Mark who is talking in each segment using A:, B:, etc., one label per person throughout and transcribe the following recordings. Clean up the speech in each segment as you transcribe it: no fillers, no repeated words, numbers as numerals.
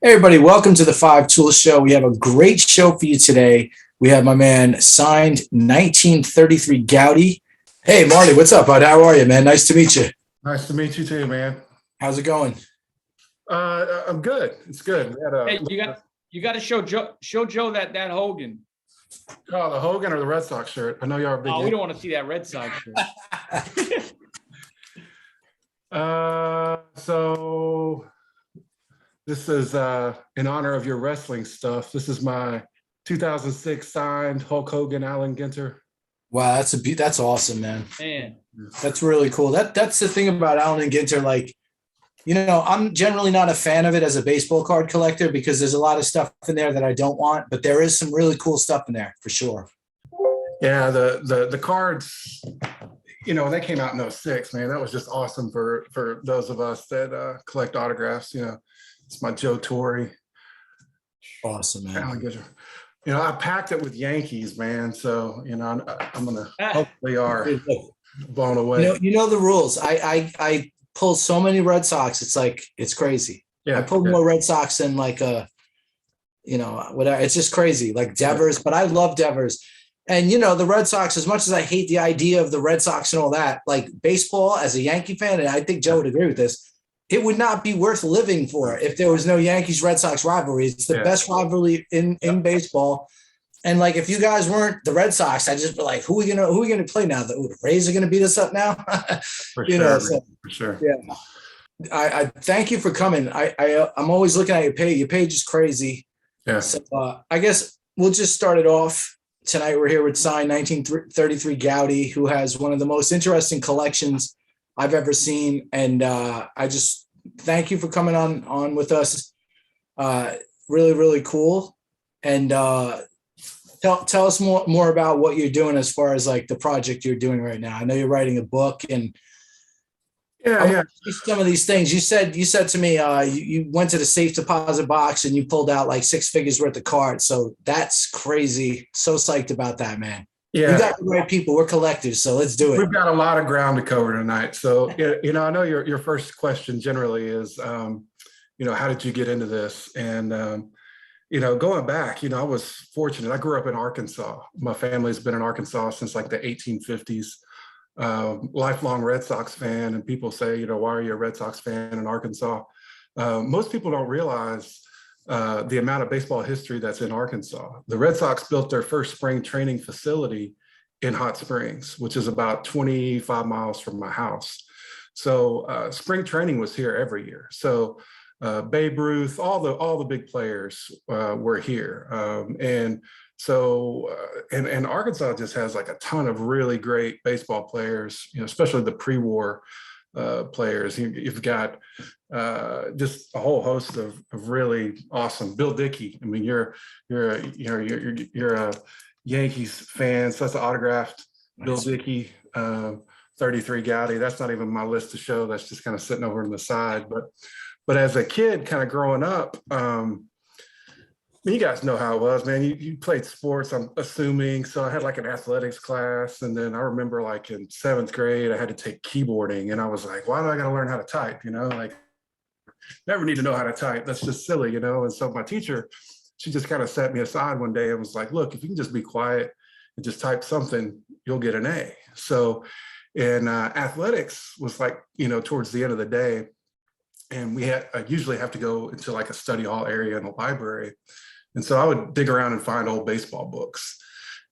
A: Hey everybody, welcome to the Five Tool Show. We have a great show for you today. We have my man signed 1933 Goudey. Hey Marty, what's up, bud? How are you, man? Nice to meet you.
B: Nice to meet you too, man.
A: How's it going?
B: I'm good. It's good. We had
C: Hey, you got to show Joe that Hogan.
B: the Hogan or the Red Sox shirt. I know y'all are big.
C: Oh, we don't want to see that Red Sox shirt.
B: So this is in honor of your wrestling stuff. This is my 2006 signed Hulk Hogan, Allen Ginter.
A: Wow, that's awesome, man.
C: Man,
A: That's really cool. That's the thing about Allen and Ginter. Like, I'm generally not a fan of it as a baseball card collector because there's a lot of stuff in there that I don't want, but there is some really cool stuff in there for sure.
B: Yeah, the cards, when they came out in '06, man, that was just awesome for those of us that collect autographs. It's my Joe Torre.
A: Awesome, man.
B: Allen Ginter. I packed it with Yankees, man. So, I'm gonna hopefully are blown away.
A: You know the rules. I pull so many Red Sox. It's like it's crazy.
B: Yeah,
A: I pull more Red Sox than like whatever. It's just crazy. Like Devers, but I love Devers. And the Red Sox, as much as I hate the idea of the Red Sox and all that, like baseball as a Yankee fan, and I think Joe would agree with this, it would not be worth living for if there was no Yankees Red Sox rivalry. It's the best rivalry in baseball. And like if you guys weren't the Red Sox, I just be like, who are we gonna play now? The Rays are gonna beat us up now.
B: For sure. For sure.
A: Yeah. I thank you for coming. I'm always looking at your page. Your page is crazy.
B: Yeah.
A: So I guess we'll just start it off. Tonight we're here with signed 1933 Goudey, who has one of the most interesting collections I've ever seen. And I just thank you for coming on with us. Really, really cool. And tell us more about what you're doing as far as like the project you're doing right now. I know you're writing a book and some of these things you said to me, you went to the safe deposit box and you pulled out like 6 figures worth of cards. So that's crazy. So psyched about that, man.
B: Yeah.
A: You got the right people. We're collectors. So let's do it.
B: We've got a lot of ground to cover tonight. So, I know your first question generally is, how did you get into this? And, going back, I was fortunate. I grew up in Arkansas. My family's been in Arkansas since like the 1850s. Lifelong Red Sox fan. And people say, why are you a Red Sox fan in Arkansas? Most people don't realize the amount of baseball history that's in Arkansas. The Red Sox built their first spring training facility in Hot Springs, which is about 25 miles from my house. So spring training was here every year. So Babe Ruth, all the big players were here. And Arkansas just has like a ton of really great baseball players, especially the pre-war players. You've got just a whole host of really awesome. Bill Dickey. I mean, you're a Yankees fan, so that's an autographed nice. Bill Dickey, 33 Goudey. That's not even my list to show. That's just kind of sitting over on the side. But as a kid, kind of growing up, you guys know how it was, man. You played sports, I'm assuming. So I had like an athletics class. And then I remember like in 7th grade, I had to take keyboarding. And I was like, why do I got to learn how to type? Like never need to know how to type. That's just silly, And so my teacher, she just kind of sat me aside one day and was like, look, if you can just be quiet and just type something, you'll get an A. So in athletics was like, towards the end of the day. And I usually have to go into like a study hall area in a library. And so I would dig around and find old baseball books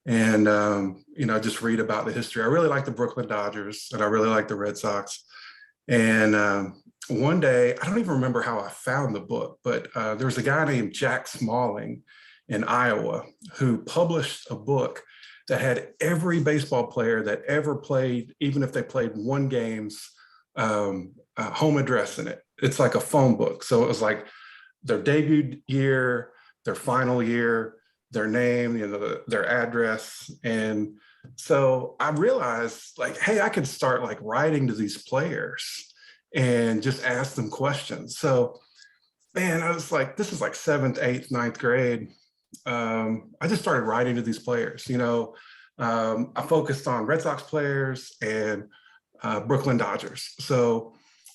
B: and, just read about the history. I really like the Brooklyn Dodgers and I really like the Red Sox. And one day, I don't even remember how I found the book, but there was a guy named Jack Smalling in Iowa who published a book that had every baseball player that ever played, even if they played one game's home address in it. It's like a phone book. So it was like their debut year, their final year, their name, their address. And so I realized like, hey, I could start like writing to these players and just ask them questions. So, man, I was like, this is like 7th, 8th, 9th grade. I just started writing to these players, I focused on Red Sox players and Brooklyn Dodgers. So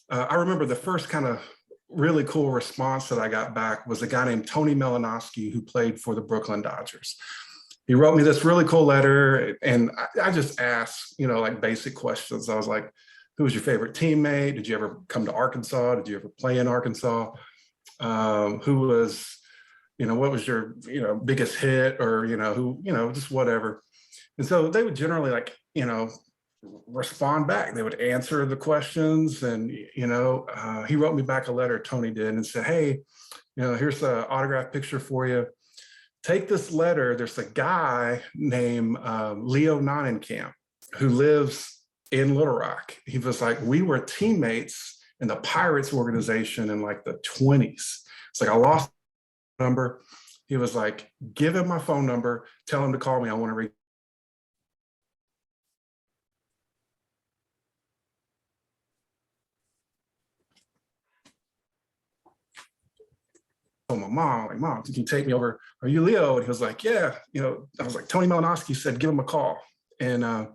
B: I remember the first kind of really cool response that I got back was a guy named Tony Melanowski, who played for the Brooklyn Dodgers. He wrote me this really cool letter, and I just asked, you know, like basic questions. I was like, who was your favorite teammate? Did you ever come to Arkansas? Did you ever play in Arkansas? Who was, you know, what was your, you know, biggest hit, or, you know, who, you know, just whatever. And so they would generally, like, you know, respond back. They would answer the questions. And, you know, he wrote me back a letter, Tony did, and said, hey, you know, here's an autograph picture for you. Take this letter. There's a guy named Leo Nonenkamp who lives in Little Rock. He was like, we were teammates in the Pirates organization in like the 20s. It's like, I lost the number. He was like, give him my phone number, tell him to call me. I want to read. My mom, like, Mom, did you take me over? Are you Leo? And he was like, yeah. You know, I was like, Tony Melanowski said, give him a call. And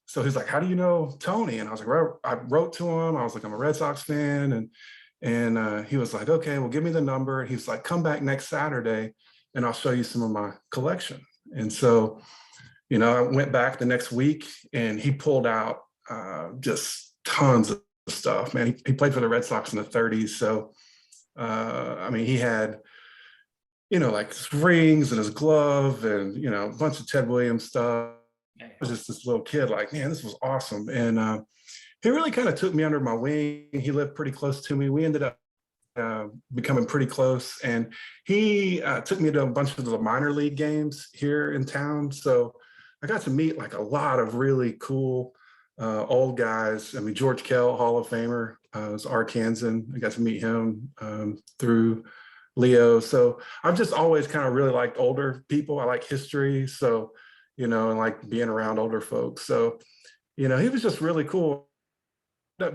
B: so he's like, how do you know Tony? And I was like, well, I wrote to him. I was like, I'm a Red Sox fan. And he was like, okay, well, give me the number. And he's like, come back next Saturday and I'll show you some of my collection. And so, you know, I went back the next week and he pulled out just tons of stuff, man. He played for the Red Sox in the 30s. So, I mean, he had, you know, like his rings and his glove and, you know, a bunch of Ted Williams stuff. I was just this little kid, like, man, this was awesome. And he really kind of took me under my wing. He lived pretty close to me. We ended up becoming pretty close. And he took me to a bunch of the minor league games here in town. So I got to meet like a lot of really cool old guys. I mean, George Kell, Hall of Famer, was Arkansan. I got to meet him through Leo. So I've just always kind of really liked older people. I like history. So, you know, and like being around older folks. So, you know, he was just really cool.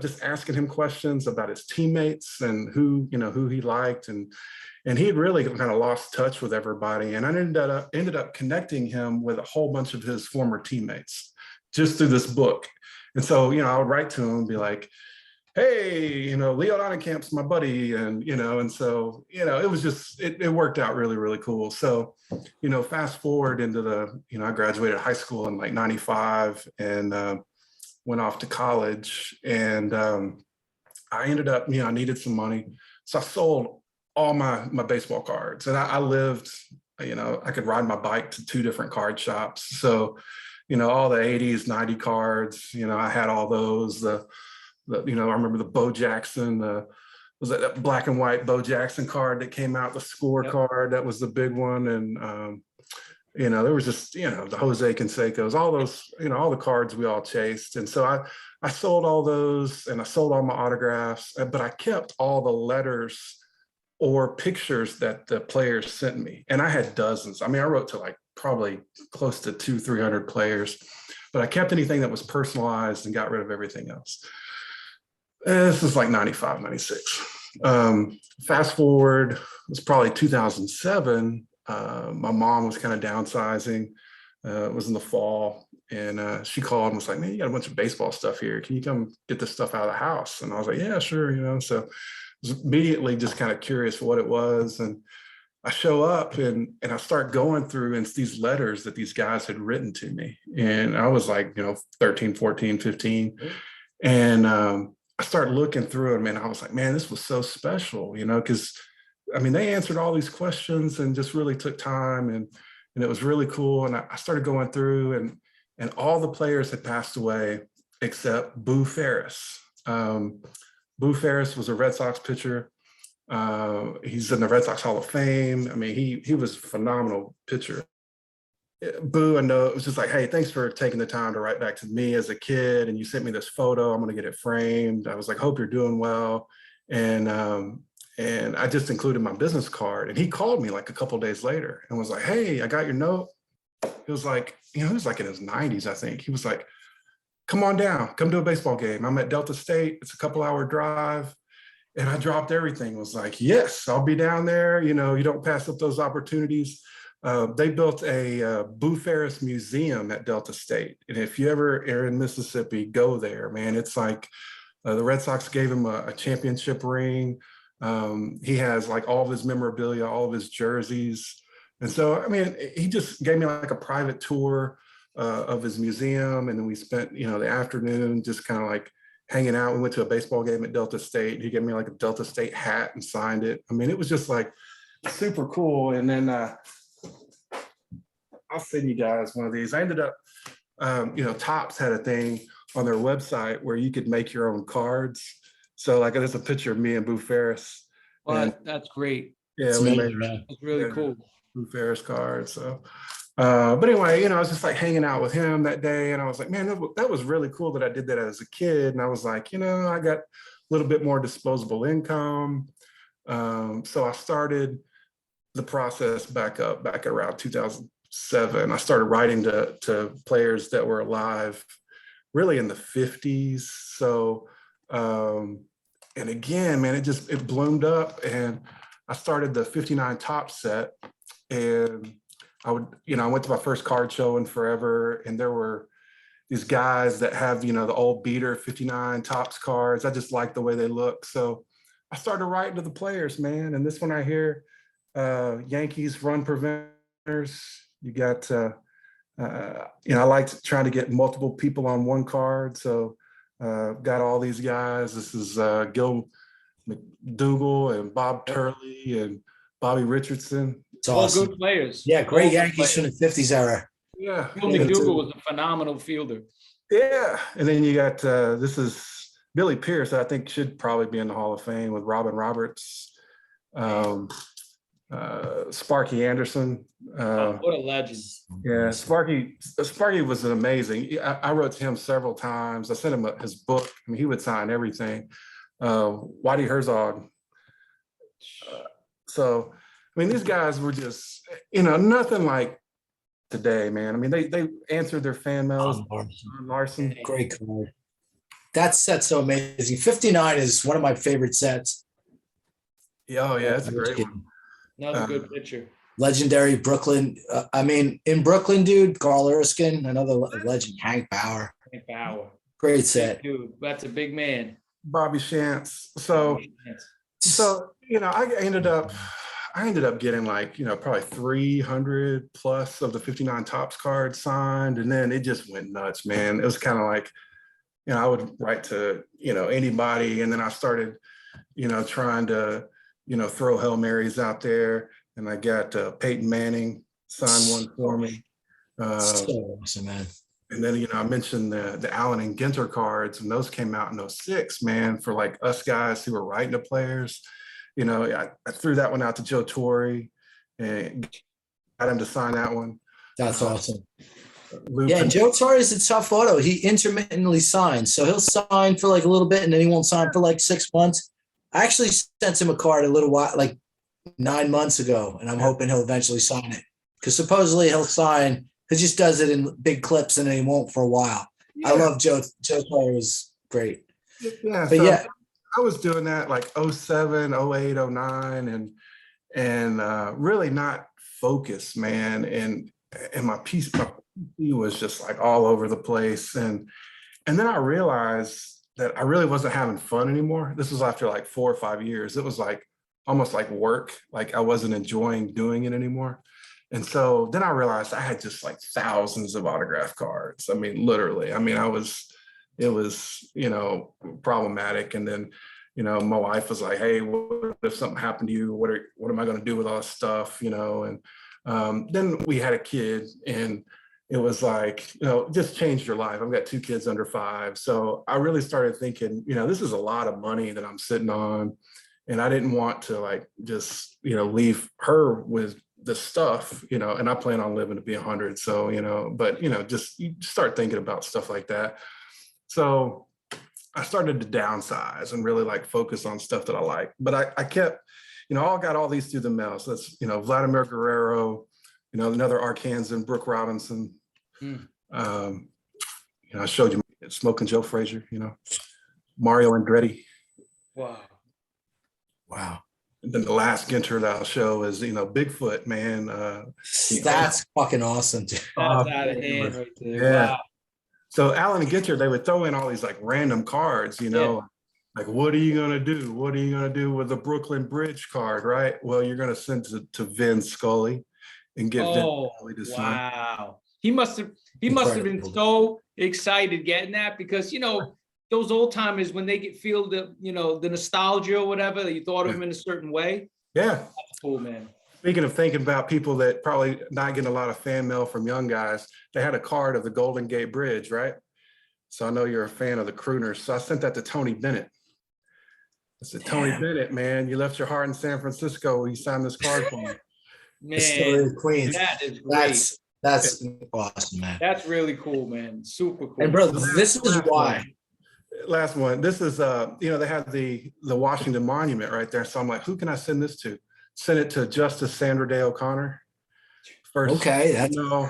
B: Just asking him questions about his teammates and who, you know, who he liked. And he had really kind of lost touch with everybody. And I ended up connecting him with a whole bunch of his former teammates just through this book. And so, you know, I would write to him and be like, hey, you know, Leo Nonenkamp's my buddy. And, you know, and so, you know, it was just, it worked out really, really cool. So, you know, fast forward into the, you know, I graduated high school in like 95 and went off to college. And I ended up, you know, I needed some money. So I sold all my baseball cards. And I lived, you know, I could ride my bike to 2 different card shops. So, you know, all the 80s, 90 cards, you know, I had all those, you know, I remember the Bo Jackson, was that black and white Bo Jackson card that came out, the score card, that was the big one. And, you know, there was just, you know, the Jose Canseco's, all those, you know, all the cards we all chased. And so I sold all those and I sold all my autographs, but I kept all the letters or pictures that the players sent me. And I had dozens. I mean, I wrote to like probably close to 200-300 players, but I kept anything that was personalized and got rid of everything else. This was like 95, 96. Fast forward, it was probably 2007. My mom was kind of downsizing. It was in the fall. And she called and was like, man, you got a bunch of baseball stuff here. Can you come get this stuff out of the house? And I was like, yeah, sure. You know, so I was immediately just kind of curious what it was. And I show up and I start going through and these letters that these guys had written to me. And I was like, you know, 13, 14, 15. And I started looking through them and I was like, man, this was so special, you know, because I mean, they answered all these questions and just really took time and it was really cool. And I started going through and all the players had passed away except Boo Ferris. Boo Ferris was a Red Sox pitcher. He's in the Red Sox Hall of Fame. I mean, he was a phenomenal pitcher. Boo, I know it was just like, hey, thanks for taking the time to write back to me as a kid. And you sent me this photo. I'm going to get it framed. I was like, hope you're doing well. And I just included my business card. And he called me like a couple of days later and was like, hey, I got your note. It was like, you know, he was like in his 90s, I think. He was like, come on down, come to a baseball game. I'm at Delta State. It's a couple-hour drive. And I dropped everything. Was like, yes, I'll be down there. You know, you don't pass up those opportunities. They built a Boo Ferris museum at Delta State. And if you ever are in Mississippi, go there, man. It's like the Red Sox gave him a championship ring. He has like all of his memorabilia, all of his jerseys. And so, I mean, he just gave me like a private tour of his museum. And then we spent, the afternoon just kind of like hanging out. We went to a baseball game at Delta State. He gave me like a Delta State hat and signed it. I mean, it was just like super cool. And then I'll send you guys one of these. I ended up, Topps had a thing on their website where you could make your own cards. So like there's a picture of me and Boo Ferris.
C: Well, that's great.
B: Yeah,
A: It's
B: we
A: amazing,
B: made
A: man.
C: It's really cool.
B: Boo Ferris cards. So, but anyway, I was just like hanging out with him that day, and I was like, man, that was really cool that I did that as a kid. And I was like, I got a little bit more disposable income. So I started the process back around 2007. I started writing to players that were alive really in the 50s. So, and again, man, it bloomed up, and I started the 59 Topps set, and I went to my first card show in forever, and there were these guys that have, the old beater 59 Topps cards. I just like the way they look. So I started writing to the players, man. And this one I hear, Yankees run preventers. You got, I liked trying to get multiple people on one card. So got all these guys. This is Gil McDougal and Bob Turley and Bobby Richardson.
A: It's
C: All
A: awesome.
C: good players.
A: Yeah, great
C: All good
A: Yankees from the 50s era.
B: Yeah.
C: Gil McDougal was a phenomenal fielder.
B: Yeah. And then you got, this is Billy Pierce, I think should probably be in the Hall of Fame with Robin Roberts, Sparky Anderson.
C: What a legend.
B: Yeah, Sparky was an amazing. I wrote to him several times. I sent him his book. I mean, he would sign everything. Whitey Herzog. So, I mean, these guys were just, nothing like today, man. I mean, they answered their fan mails. Larson.
A: Great card. That set's so amazing. 59 is one of my favorite sets.
B: Oh, yeah, it's a great one.
C: Another good picture.
A: Legendary Brooklyn. In Brooklyn, dude, Carl Erskine, another legend, Hank Bauer.
C: Hank Bauer.
A: Great set.
C: Dude, that's a big man.
B: Bobby Shantz. So I ended up getting like, probably 300 plus of the 59 Topps cards signed. And then it just went nuts, man. It was kind of like, I would write to, anybody. And then I started, trying to, throw Hail Marys out there. And I got Peyton Manning sign one for me.
A: So awesome, man.
B: And then, I mentioned the Allen and Ginter cards, and those came out in 06, man, for like us guys who were writing to players. I threw that one out to Joe Torre and got him to sign that one.
A: That's awesome.
B: Luke,
A: Yeah, and Joe Torre is a tough photo. He intermittently signs. So he'll sign for like a little bit and then he won't sign for like 6 months. I actually sent him a card a little while, like 9 months ago, and I'm hoping he'll eventually sign it. Because supposedly he'll sign, he just does it in big clips and then he won't for a while. Yeah. I love Joe. Joe Torre was great.
B: Yeah,
A: but
B: so I was doing that like 07, 08, 09, and really not focused, man. And my PC was just like all over the place. And then I realized that I really wasn't having fun anymore. This was after like 4 or 5 years. It was like almost like work. Like I wasn't enjoying doing it anymore. And so then I realized I had just like thousands of autograph cards. I mean, literally. I mean, it was, problematic. And then, my wife was like, hey, what if something happened to you? What am I going to do with all this stuff? And then we had a kid, and it was like, just changed your life. I've got 2 kids under 5. So I really started thinking, this is a lot of money that I'm sitting on. And I didn't want to like, just, leave her with the stuff, and I plan on living to be 100. So, but, just you start thinking about stuff like that. So I started to downsize and really like focus on stuff that I like. But I kept, I got all these through the mail. So that's, Vladimir Guerrero, another Arkansan, Brooke Robinson. I showed you Smoking Joe Frazier, Mario Andretti.
A: Wow.
B: And then the last Ginter that I'll show is, Bigfoot, man.
A: That's fucking awesome, dude.
C: That's out of hand right there.
B: Yeah.
C: Wow.
B: So Allen and Ginter, they would throw in all these like random cards, Like, what are you going to do? What are you going to do with the Brooklyn Bridge card, right? Well, you're going to send it to Vin Scully and get Vin
C: Oh,
B: Scully to sign.
C: wow. He must have been
A: Incredible.
C: so excited getting that because, those old timers, when they feel the, the nostalgia or whatever, that you thought of them in a certain way.
B: Yeah.
C: That's cool, man.
B: Speaking of thinking about people that probably not getting a lot of fan mail from young guys, they had a card of the Golden Gate Bridge, right? So I know you're a fan of the crooners. So I sent that to Tony Bennett. I said, Tony Bennett, man, you left your heart in San Francisco. You signed this card for me.
A: The story
C: Man,
A: of Queens.
C: that is great.
A: That's awesome, man.
C: That's really cool, man. Super cool.
A: And bro, this is why.
B: Last one. This is they have the Washington Monument right there. So I'm like, who can I send this to? Send it to Justice Sandra Day O'Connor. First,
A: Okay, that's
B: on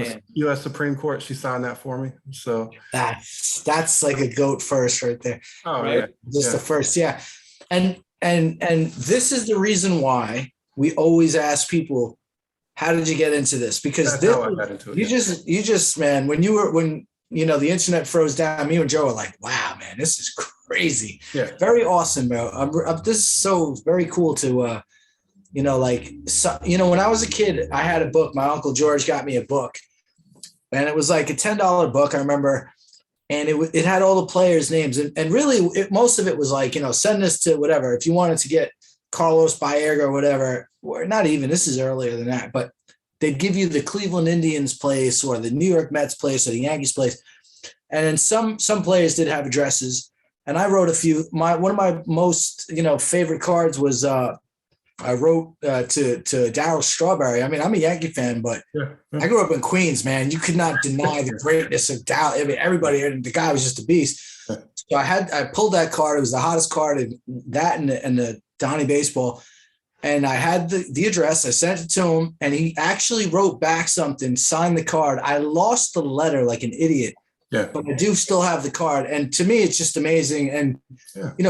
B: the U.S. Supreme Court, she signed that for me. So
A: that's like a GOAT first right there.
B: Oh
C: Right?
B: yeah,
A: Just the first, yeah. And this is the reason why we always ask people, how did you get into this? Because
B: that's how I got into it.
A: you just man, when the internet froze down, me and Joe were like, wow, man, this is crazy.
B: Yeah.
A: Very awesome, bro. This is so very cool to when I was a kid, I had a book. My Uncle George got me a book, and it was like a $10 book, I remember. And it had all the players' names. And really, most of it was like, send this to whatever. If you wanted to get Carlos Baerga or whatever, or not even, this is earlier than that, but they'd give you the Cleveland Indians place or the New York Mets place or the Yankees place. And then some players did have addresses. And I wrote a few. One of my most, favorite cards was I wrote to Darryl Strawberry. I mean, I'm a Yankee fan, but I grew up in Queens, man. You could not deny the greatness of Darryl. I mean, everybody, the guy was just a beast. So I pulled that card. It was the hottest card in that and the Donnie baseball. And I had the address. I sent it to him, and he actually wrote back something, signed the card. I lost the letter like an idiot.
B: Yeah.
A: But I do still have the card. And to me, it's just amazing. And,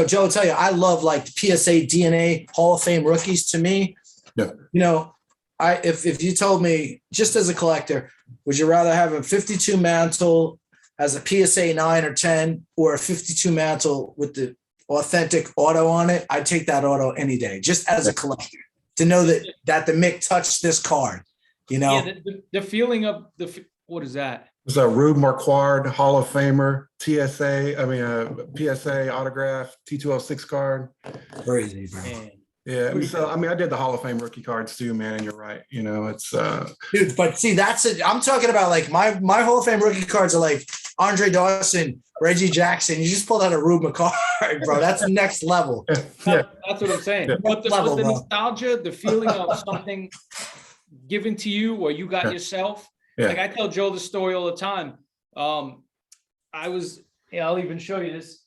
A: Joe will tell you, I love like the PSA DNA Hall of Fame rookies. To me, if you told me, just as a collector, would you rather have a 52 mantle as a PSA 9 or 10 or a 52 mantle with the authentic auto on it? I'd take that auto any day, just as a collector, to know that the Mick touched this card,
C: Yeah, the feeling of what is that?
B: It's a Rube Marquard Hall of Famer, PSA autograph, T206 card.
A: Crazy, bro.
B: Man. Yeah, so I did the Hall of Fame rookie cards too, man. And you're right, it's
A: dude. But see, that's it. I'm talking about like my Hall of Fame rookie cards are like Andre Dawson, Reggie Jackson. You just pulled out a Rube McCard, bro. That's next level.
B: Yeah,
C: that's what I'm saying.
B: Yeah.
C: But the nostalgia, the feeling of something given to you or you got yourself.
B: Yeah.
C: Like I tell Joe the story all the time. I'll even show you this.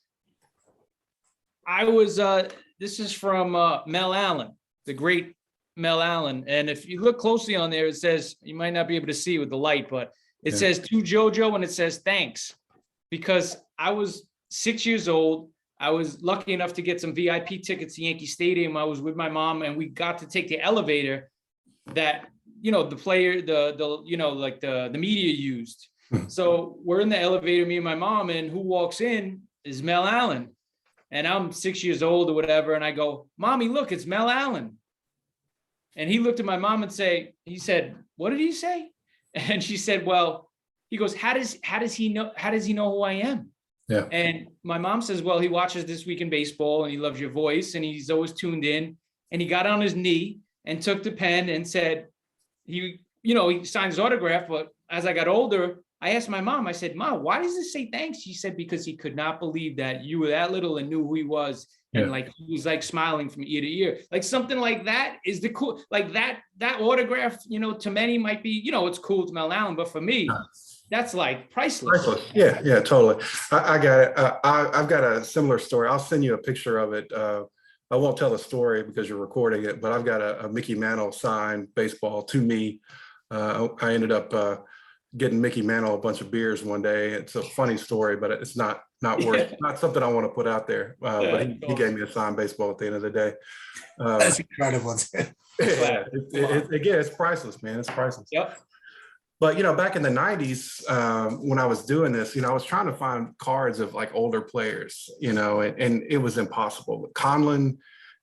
C: This is from Mel Allen, the great Mel Allen. And if you look closely on there, it says, you might not be able to see with the light, but it says to JoJo and it says thanks. Because I was 6 years old. I was lucky enough to get some VIP tickets to Yankee Stadium. I was with my mom and we got to take the elevator that the player, the media used. So we're in the elevator, me and my mom, and who walks in is Mel Allen. And I'm 6 years old or whatever. And I go, Mommy, look, it's Mel Allen. And he looked at my mom and he said, what did he say? And she said, well, he goes, how does he know who I am?
B: Yeah.
C: And my mom says, well, he watches This Week in Baseball and he loves your voice and he's always tuned in. And he got on his knee and took the pen and said, he signed his autograph. But as I got older, I asked my mom, I said, Mom, why does it say thanks? She said, because he could not believe that you were that little and knew who he was. And like, he was like smiling from ear to ear. Like something like that is the cool, like that autograph, to many might be, it's cool to Mel Allen, but for me, that's like priceless.
B: Yeah, totally. I got it. I've got a similar story. I'll send you a picture of it. I won't tell the story because you're recording it, but I've got a Mickey Mantle signed baseball to me. I ended up getting Mickey Mantle a bunch of beers one day. It's a funny story, but it's not worth, not something I want to put out there. But he gave me a signed baseball at the end of the day.
A: That's incredible.
B: Again, it's priceless, man. It's priceless.
C: Yep.
B: But, back in the 90s, when I was doing this, I was trying to find cards of like older players, and it was impossible. But Conlon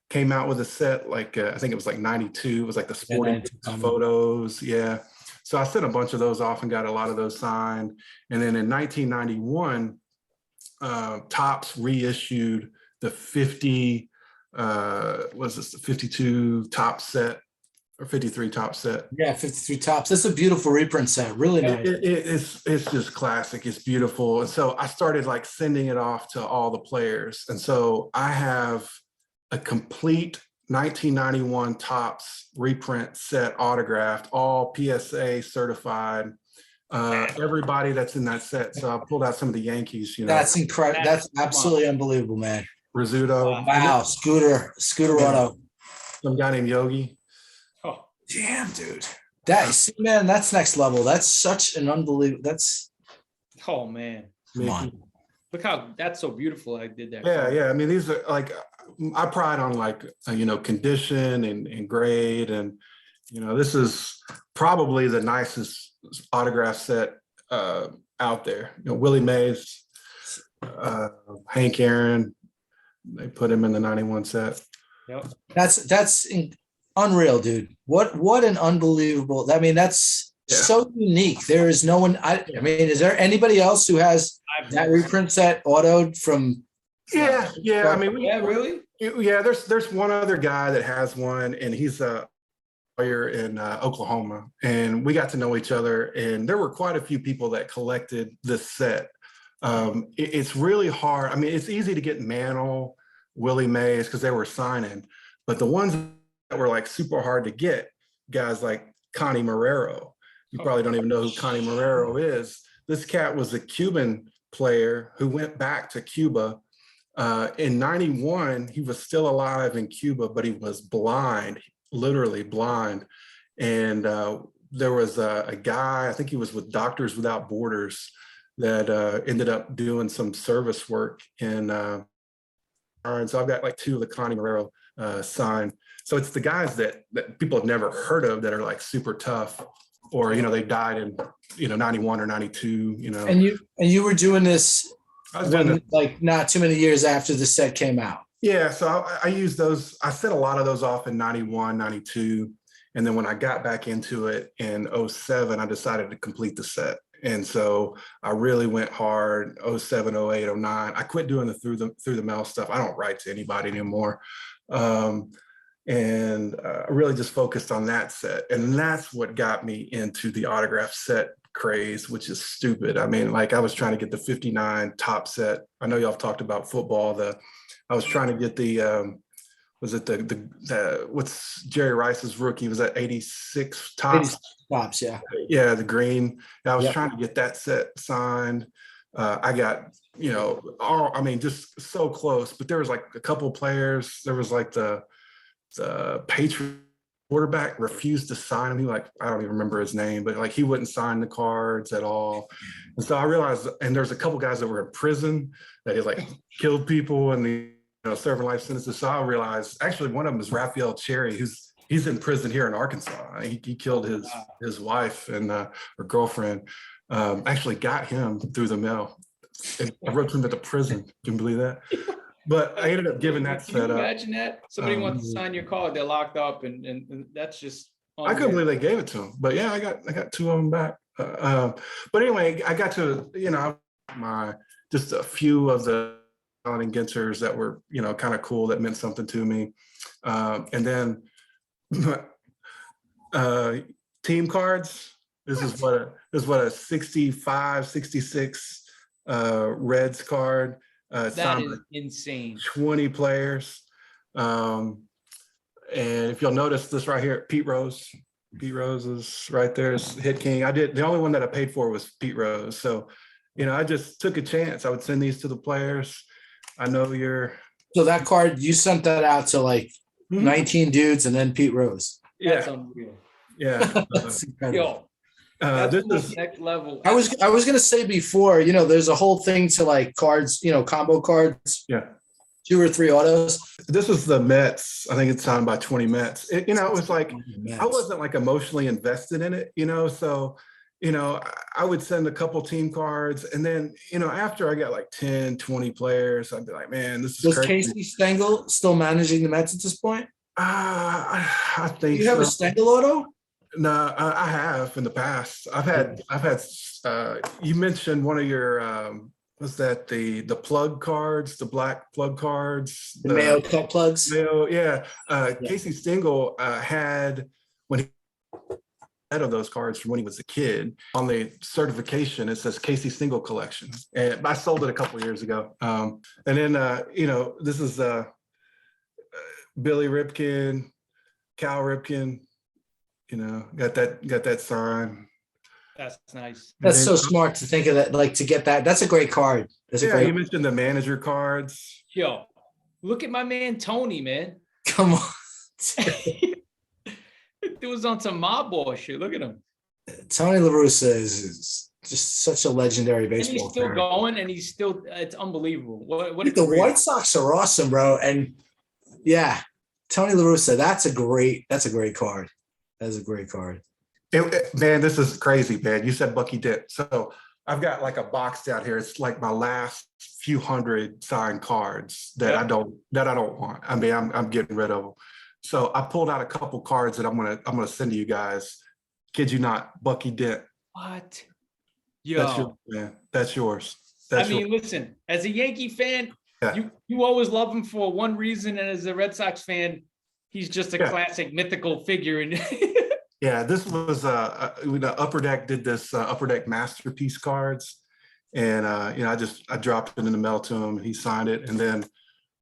B: came out with a set, like, I think it was like 92. It was like the sporting photos. Yeah. So I sent a bunch of those off and got a lot of those signed. And then in 1991, Topps reissued the 50, was this the 52 Topps set? Or 53 Topps set.
A: Yeah, 53 Topps. That's a beautiful reprint set. Really nice.
B: It's just classic. It's beautiful. And so I started like sending it off to all the players. And so I have a complete 1991 Topps reprint set autographed, all PSA certified. Everybody that's in that set. So I pulled out some of the Yankees.
A: That's incredible. That's absolutely unbelievable, man.
B: Rizzuto.
A: Wow, Scooter Auto.
B: Some guy named Yogi.
C: Oh,
A: damn, dude. Man, that's next level. That's such an unbelievable.
C: oh man.
A: Come on.
C: Look how that's so beautiful. I did that.
B: Yeah. I mean, these are like, I pride on like, condition and grade. And, this is probably the nicest autograph set out there. Willie Mays, Hank Aaron, they put him in the 91 set.
C: Yep.
A: That's unreal, dude. What an unbelievable. I mean, that's so unique. There is no one. I mean, is there anybody else who has that reprint set autoed from?
B: Yeah. I mean,
C: really?
B: Yeah, there's one other guy that has one, and he's a lawyer in Oklahoma, and we got to know each other. And there were quite a few people that collected this set. It's really hard. I mean, it's easy to get Mantle, Willie Mays, because they were signing, but the ones that were like super hard to get, guys like Connie Marrero. You probably don't even know who Connie Marrero is. This cat was a Cuban player who went back to Cuba. In 91, he was still alive in Cuba, but he was blind, literally blind. And there was a guy, I think he was with Doctors Without Borders, that ended up doing some service work in, and so I've got like two of the Connie Marrero signed. So it's the guys that people have never heard of that are like super tough, or, they died in, 91 or 92,
A: And you were doing this
B: I was doing it.
A: like not too many years after the set came out.
B: Yeah, so I used those. I set a lot of those off in 91, 92. And then when I got back into it in 07, I decided to complete the set. And so I really went hard, 07, 08, 09. I quit doing the through the mail stuff. I don't write to anybody anymore. And I really just focused on that set. And that's what got me into the autograph set craze, which is stupid. I mean, like I was trying to get the 59 top set. I know y'all have talked about football. I was trying to get the, was it the what's Jerry Rice's rookie? Was that 86 Topps?
A: Topps, yeah.
B: Yeah, the green. I was trying to get that set signed. I got, just so close, but there was like a couple players. There was like the Patriot quarterback refused to sign him. He I don't even remember his name, but like he wouldn't sign the cards at all. And so I realized, and there's a couple guys that were in prison that had like killed people and serving life sentences. So I realized actually one of them is Raphael Cherry, he's in prison here in Arkansas. He killed his wife and her girlfriend. Actually got him through the mail. And I wrote to him at the prison. Can you believe that? But I ended up giving that set up.
C: Can you imagine that? Somebody wants to sign your card, they're locked up, and that's just
B: I couldn't believe they gave it to him. But yeah, I got two of them back. But anyway, I got to, just a few of the and Ginters that were, kind of cool, that meant something to me. And then team cards. This is what a 65, 66 Reds card.
C: That is insane.
B: 20 players. And if you'll notice this right here, Pete Rose. Pete Rose is right there, is hit king. The only one that I paid for was Pete Rose. So, I just took a chance. I would send these to the players. I know
A: So that card, you sent that out to like 19 dudes and then Pete Rose.
C: That's unreal.
B: Yeah.
A: That's incredible.
C: That's
B: this is
C: next level.
A: I was gonna say before, there's a whole thing to like cards, combo cards.
B: Yeah.
A: 2 or 3 autos.
B: This was the Mets. I think it's signed by 20 Mets. It was like I wasn't like emotionally invested in it, so you know, I would send a couple team cards, and then, you know, after I got like 10, 20 players, I'd be like, man, this is
A: Was
B: crazy.
A: Casey Stengel still managing the Mets at this point?
B: I
A: Do
B: think
A: you have
B: so.
A: a Stengel auto?
B: No, I have in the past. I've had, you mentioned one of your, was that the plug cards, the black plug cards?
A: The Mayo Cup plugs?
B: Mayo, yeah.
A: Yeah.
B: Casey Stengel had, when he had of those cards from when he was a kid, on the certification, it says Casey Stengel collection. And I sold it a couple of years ago. And then, you know, this is Billy Ripken, Cal Ripken, you know, got that sign.
C: That's nice.
A: That's so smart to think of that, like to get that. That's a great card. That's a
B: Yeah,
A: great.
B: you mentioned the manager cards.
C: Yo, look at my man Tony, man.
A: Come on.
C: It was on some mob ball shit. Look at him.
A: Tony La Russa is just such a legendary
C: And
A: baseball
C: he's still
A: player.
C: going, and he's still, it's unbelievable. What a
A: The
C: career.
A: White Sox are awesome, bro. And yeah, Tony La Russa, that's a great card. That's a great card.
B: Man, this is crazy, man. You said Bucky Dent. So I've got like a box down here. It's like my last few hundred signed cards that I don't want. I mean, I'm getting rid of them. So I pulled out a couple cards that I'm gonna send to you guys. Kid you not, Bucky Dent.
C: What?
B: That's
C: Yo,
B: yours, man. That's yours.
C: I
B: That's
C: mean,
B: yours.
C: listen, as a Yankee fan,
B: Yeah.
C: you always love him for one reason, and as a Red Sox fan, he's just a classic mythical figure. And
B: Yeah, this was Upper Deck did this Upper Deck masterpiece cards, and you know, I dropped it in the mail to him. He signed it, and then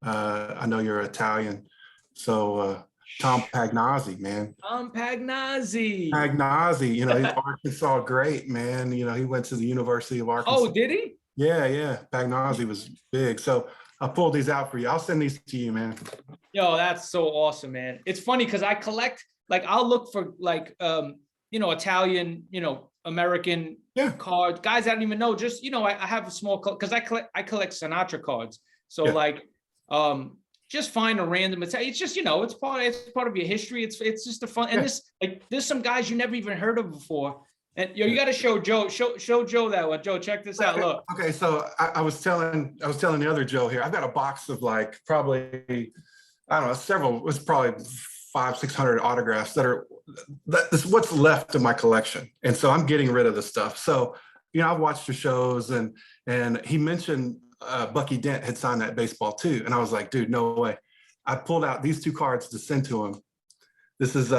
B: I know you're Italian, so Tom Pagnazzi, man.
C: Tom Pagnazzi.
B: Pagnazzi, you know, he's Arkansas great, man. You know, he went to the University of Arkansas.
C: Oh, did he?
B: Yeah. Pagnazzi was big. So I pulled these out for you. I'll send these to you, man.
C: Yo, that's so awesome, man. It's funny because I collect, like, I'll look for like, you know, Italian, you know, American cards, guys I don't even know. Just, you know, I have a small, because I collect Sinatra cards. So like, just find a random, it's just, you know, it's part of your history. It's just a fun, and this, like, there's some guys you never even heard of before. And you got to show Joe, show Joe that one. Joe, check this out. Look.
B: Okay, so I was telling the other Joe here, I've got a box of like probably, I don't know, several, it was probably 500-600 autographs that's what's left of my collection. And so I'm getting rid of the stuff. So, you know, I've watched the shows, and he mentioned Bucky Dent had signed that baseball too. And I was like, dude, no way. I pulled out these two cards to send to him. This is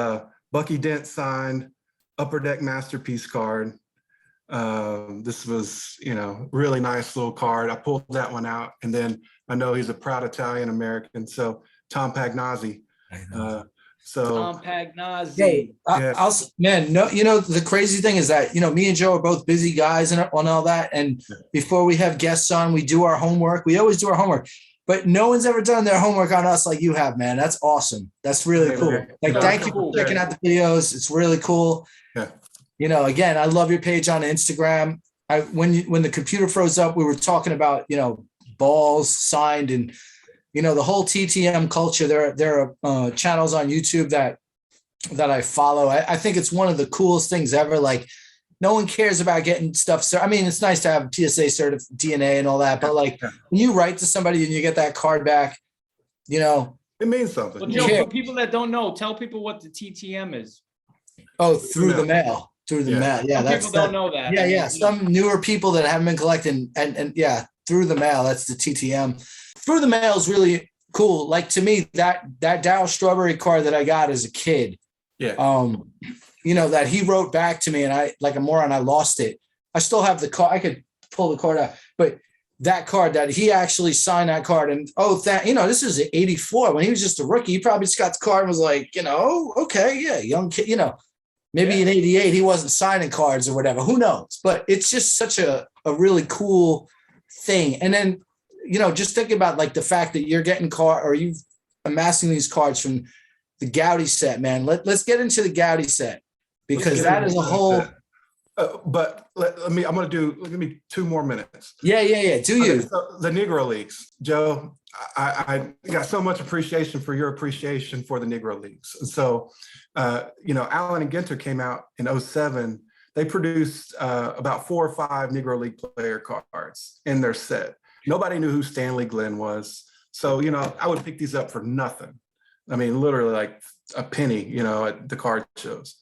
B: Bucky Dent signed Upper Deck masterpiece card. This was, you know, really nice little card. I pulled that one out, and then I know he's a proud Italian American. So Tom Pagnazzi.
C: Tom Pagnazzi.
A: Man, no, you know, the crazy thing is that, you know, me and Joe are both busy guys and on all that. And before we have guests on, we do our homework. We always do our homework, but no one's ever done their homework on us like you have, man. That's awesome. That's really cool. Like, thank you for checking out the videos. It's really cool.
B: Yeah.
A: You know, again, I love your page on Instagram. When the computer froze up, we were talking about, you know, balls signed and, you know, the whole TTM culture. There are channels on YouTube that I follow. I think it's one of the coolest things ever. Like, no one cares about getting stuff. I mean, it's nice to have PSA certified DNA and all that, but like when you write to somebody and you get that card back, you know,
B: it means something.
C: Well, Joe, for people that don't know, tell people what the TTM is.
A: Oh, through the mail. Through the mail. Yeah,
C: people don't know that.
A: Yeah. Some newer people that haven't been collecting, and yeah, through the mail. That's the TTM. Through the mail is really cool. Like, to me, that Darryl Strawberry card that I got as a kid.
B: Yeah.
A: You know, that he wrote back to me, and I, like a moron, I lost it. I still have the card. I could pull the card out, but that card that he actually signed that card, and you know, this is 84 when he was just a rookie. He probably just got the card and was like, you know, okay, yeah, young kid, you know. Maybe in 88, he wasn't signing cards or whatever. Who knows? But it's just such a really cool thing. And then, you know, just thinking about like the fact that you're getting you amassing these cards from the Goudey set, man. Let's get into the Goudey set, because that is a whole.
B: But let me. I'm going to give me 2 more minutes.
A: Yeah. Do you?
B: Okay, so the Negro Leagues, Joe? I got so much appreciation for your appreciation for the Negro Leagues. And so, you know, Allen and Ginter came out in 07 they produced about 4 or 5 Negro League player cards in their set. Nobody knew who Stanley Glenn was. So, you know, I would pick these up for nothing. I mean, literally like a penny, you know, at the card shows.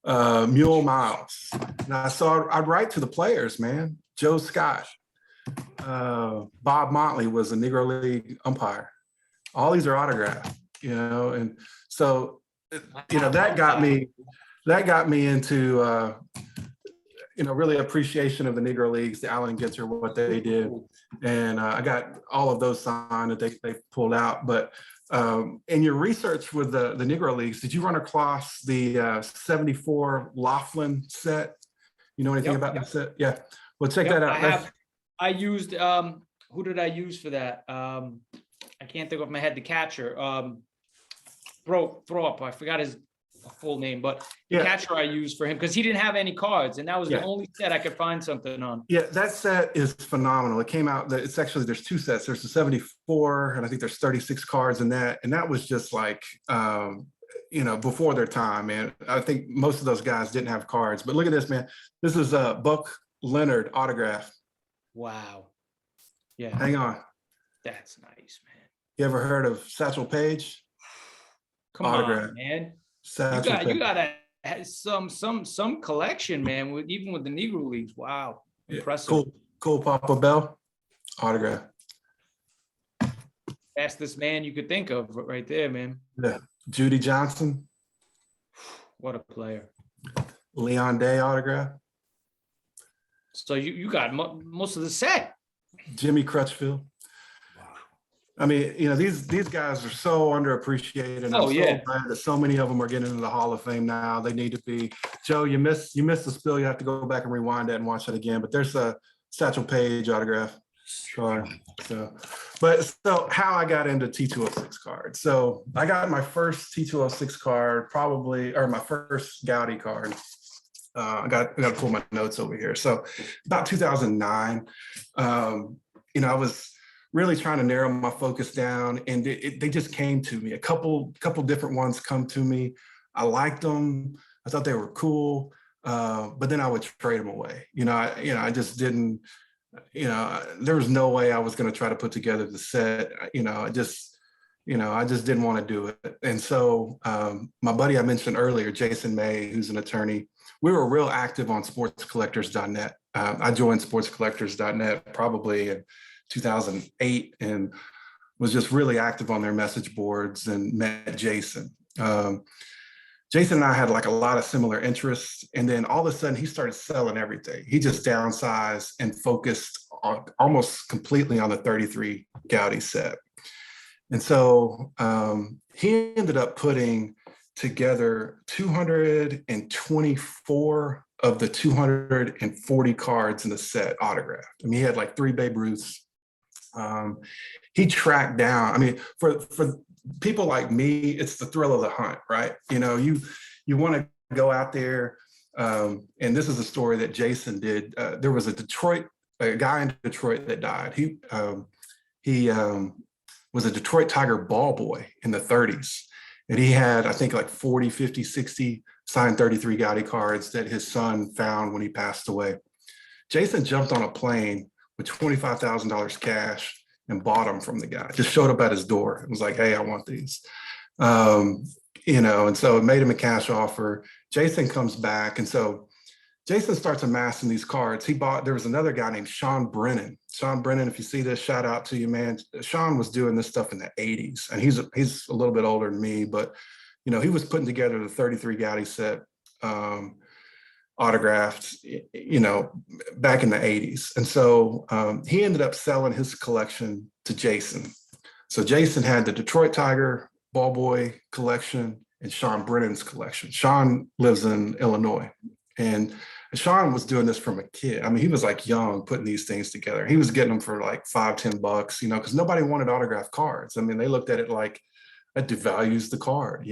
B: Mule Miles. And I'd write to the players, man. Joe Scott. Bob Motley was a Negro League umpire. All these are autographed, you know, and so, you know, that got me into, you know, really appreciation of the Negro Leagues, the Allen Ginter, what they did. And I got all of those signed that they pulled out. But in your research with the Negro Leagues, did you run across the 74 Laughlin set? You know anything about that set? Yeah. Well, check that out.
C: I used, who did I use for that? I can't think of my head, the catcher. Throw up, I forgot his full name, but the catcher I used for him, because he didn't have any cards, and that was the only set I could find something on. Yeah,
B: that set is phenomenal. It came out, it's actually, there's 2 sets. There's the 74, and I think there's 36 cards in that. And that was just like, you know, before their time, man. I think most of those guys didn't have cards. But look at this, man. This is a Buck Leonard autograph.
C: Wow. Yeah.
B: Hang on.
C: That's nice, man.
B: You ever heard of Satchel Paige?
C: Come on, man. You gotta have some collection, man. Even with the Negro Leagues. Wow, impressive.
B: Cool Papa Bell autograph.
C: Fastest man you could think of, right there, man.
B: Yeah, Judy Johnson.
C: What a player.
B: Leon Day autograph.
C: So you got most of the set.
B: Jimmy Crutchfield. I mean, you know, these guys are so underappreciated. And I'm so glad that so many of them are getting into the Hall of Fame now. They need to be. Joe, you missed the spill. You have to go back and rewind that and watch it again. But there's a Satchel Paige autograph. Sure. So how I got into T206 cards. So I got my first T206 card my first Goudey card. I got to pull my notes over here. So about 2009, you know, I was really trying to narrow my focus down, and they just came to me. A couple different ones come to me. I liked them. I thought they were cool, but then I would trade them away. I just didn't. There was no way I was going to try to put together the set. I just didn't want to do it. And so my buddy I mentioned earlier, Jason May, who's an attorney, we were real active on sportscollectors.net. I joined sportscollectors.net probably in 2008 and was just really active on their message boards and met Jason. Jason and I had like a lot of similar interests. And then all of a sudden he started selling everything. He just downsized and focused almost completely on the 33 Goudey set. And so he ended up putting together 224 of the 240 cards in the set autographed. I mean, he had like 3 Babe Ruths. He tracked down, I mean, for people like me, it's the thrill of the hunt, right? You want to go out there, and this is a story that Jason did. There was a guy in Detroit that died. He was a Detroit Tiger ball boy in the 30s. And he had, I think, like 40, 50, 60 signed 33 Goudey cards that his son found when he passed away. Jason jumped on a plane with $25,000 cash and bought them from the guy. Just showed up at his door and was like, hey, I want these. And so it made him a cash offer. Jason comes back. And so Jason starts amassing these cards. There was another guy named Sean Brennan. Sean Brennan, if you see this, shout out to you, man. Sean was doing this stuff in the 80s. And he's a little bit older than me, but, he was putting together the 33 Goudey set autographed, back in the 80s. And so he ended up selling his collection to Jason. So Jason had the Detroit Tiger ball boy collection and Sean Brennan's collection. Sean lives in Illinois. And Sean was doing this from a kid. I mean, he was like young putting these things together. He was getting them for like $5-10, because nobody wanted autographed cards. I mean, they looked at it like that devalues the card,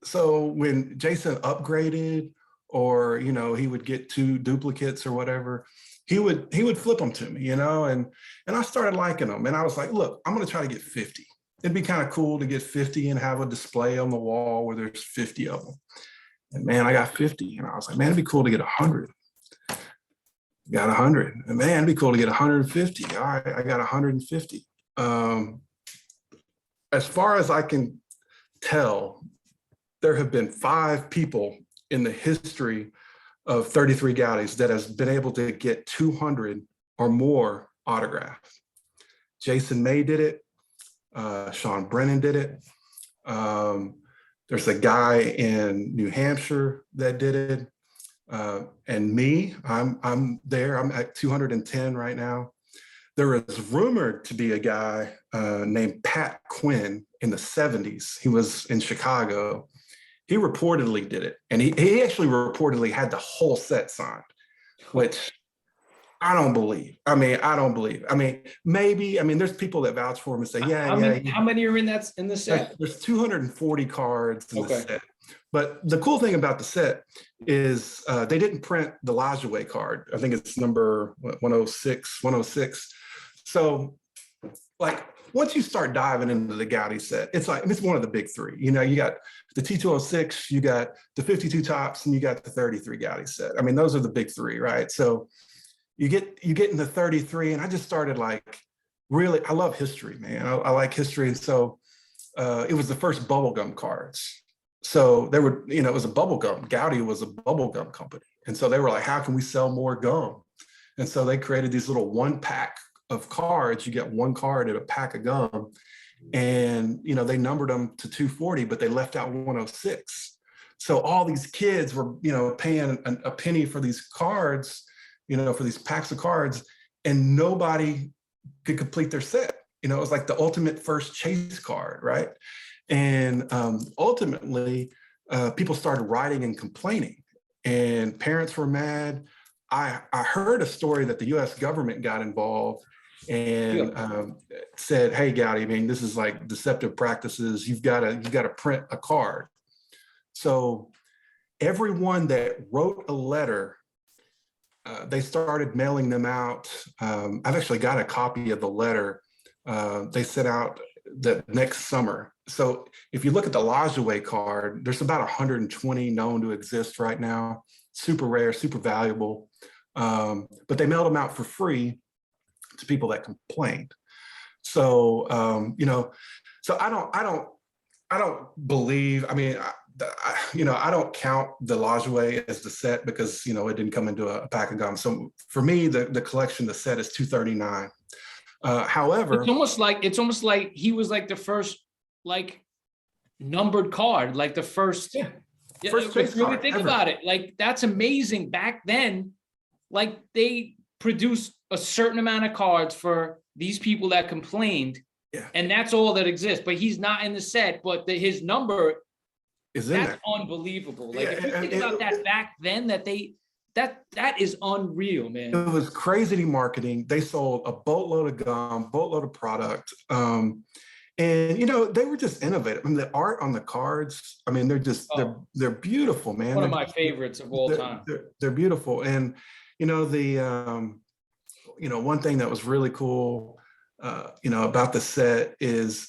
B: So when Jason upgraded, or he would get 2 duplicates or whatever, he would flip them to me, and I started liking them. And I was like, look, I'm going to try to get 50. It'd be kind of cool to get 50 and have a display on the wall where there's 50 of them. And man, I got 50. And I was like, man, it'd be cool to get 100. Got 100. And man, it'd be cool to get 150. All right, I got 150. As far as I can tell, there have been 5 people in the history of 33 Goudeys that has been able to get 200 or more autographs. Jason May did it. Sean Brennan did it. There's a guy in New Hampshire that did it. And me, I'm there. I'm at 210 right now. There is rumored to be a guy named Pat Quinn in the 70s. He was in Chicago. He reportedly did it. And he actually reportedly had the whole set signed, which I don't believe. I don't believe. Maybe. There's people that vouch for him and say,
C: How many are in the set?
B: There's 240 cards in the
C: Okay.
B: set. But the cool thing about the set is they didn't print the Lajoie card. I think it's number 106. So like once you start diving into the Goudey set, it's one of the big 3. You got the T206, you got the 52 tops, and you got the 33 Goudey set. Those are the big 3, right? So you get into 33, and I just started like really, I love history, man. I like history. And so it was the first bubblegum cards. So they were, it was a bubblegum. Goudey was a bubblegum company. And so they were like, how can we sell more gum? And so they created these little 1-pack of cards. You get 1 card in a pack of gum. And, they numbered them to 240, but they left out 106. So all these kids were, paying a penny for these cards, for these packs of cards, and nobody could complete their set. It was like the ultimate first chase card, right? And ultimately, people started writing and complaining, and parents were mad. I heard a story that the U.S. government got involved and said, "Hey, Goudey, this is like deceptive practices. You've got to print a card." So everyone that wrote a letter, they started mailing them out. I've actually got a copy of the letter they sent out the next summer. So if you look at the Lajoie card, there's about 120 known to exist right now. Super rare, super valuable. But they mailed them out for free to people that complained. So so I don't believe. I don't count the Lajoie as the set because it didn't come into a pack of gum. So for me, the collection, the set is 239. However,
C: it's almost like he was like the first numbered card, like the first.
B: First
C: really think about it. Like that's amazing. Back then, like they produced a certain amount of cards for these people that complained, and that's all that exists. But he's not in the set. But his number
B: is in
C: that's
B: there.
C: Unbelievable. Like if you think about that back then, that is unreal, man.
B: It was crazy marketing. They sold a boatload of gum, boatload of product. And they were just innovative. The art on the cards, they're just they're beautiful, man.
C: One of my favorites of all time.
B: They're beautiful. And one thing that was really cool about the set is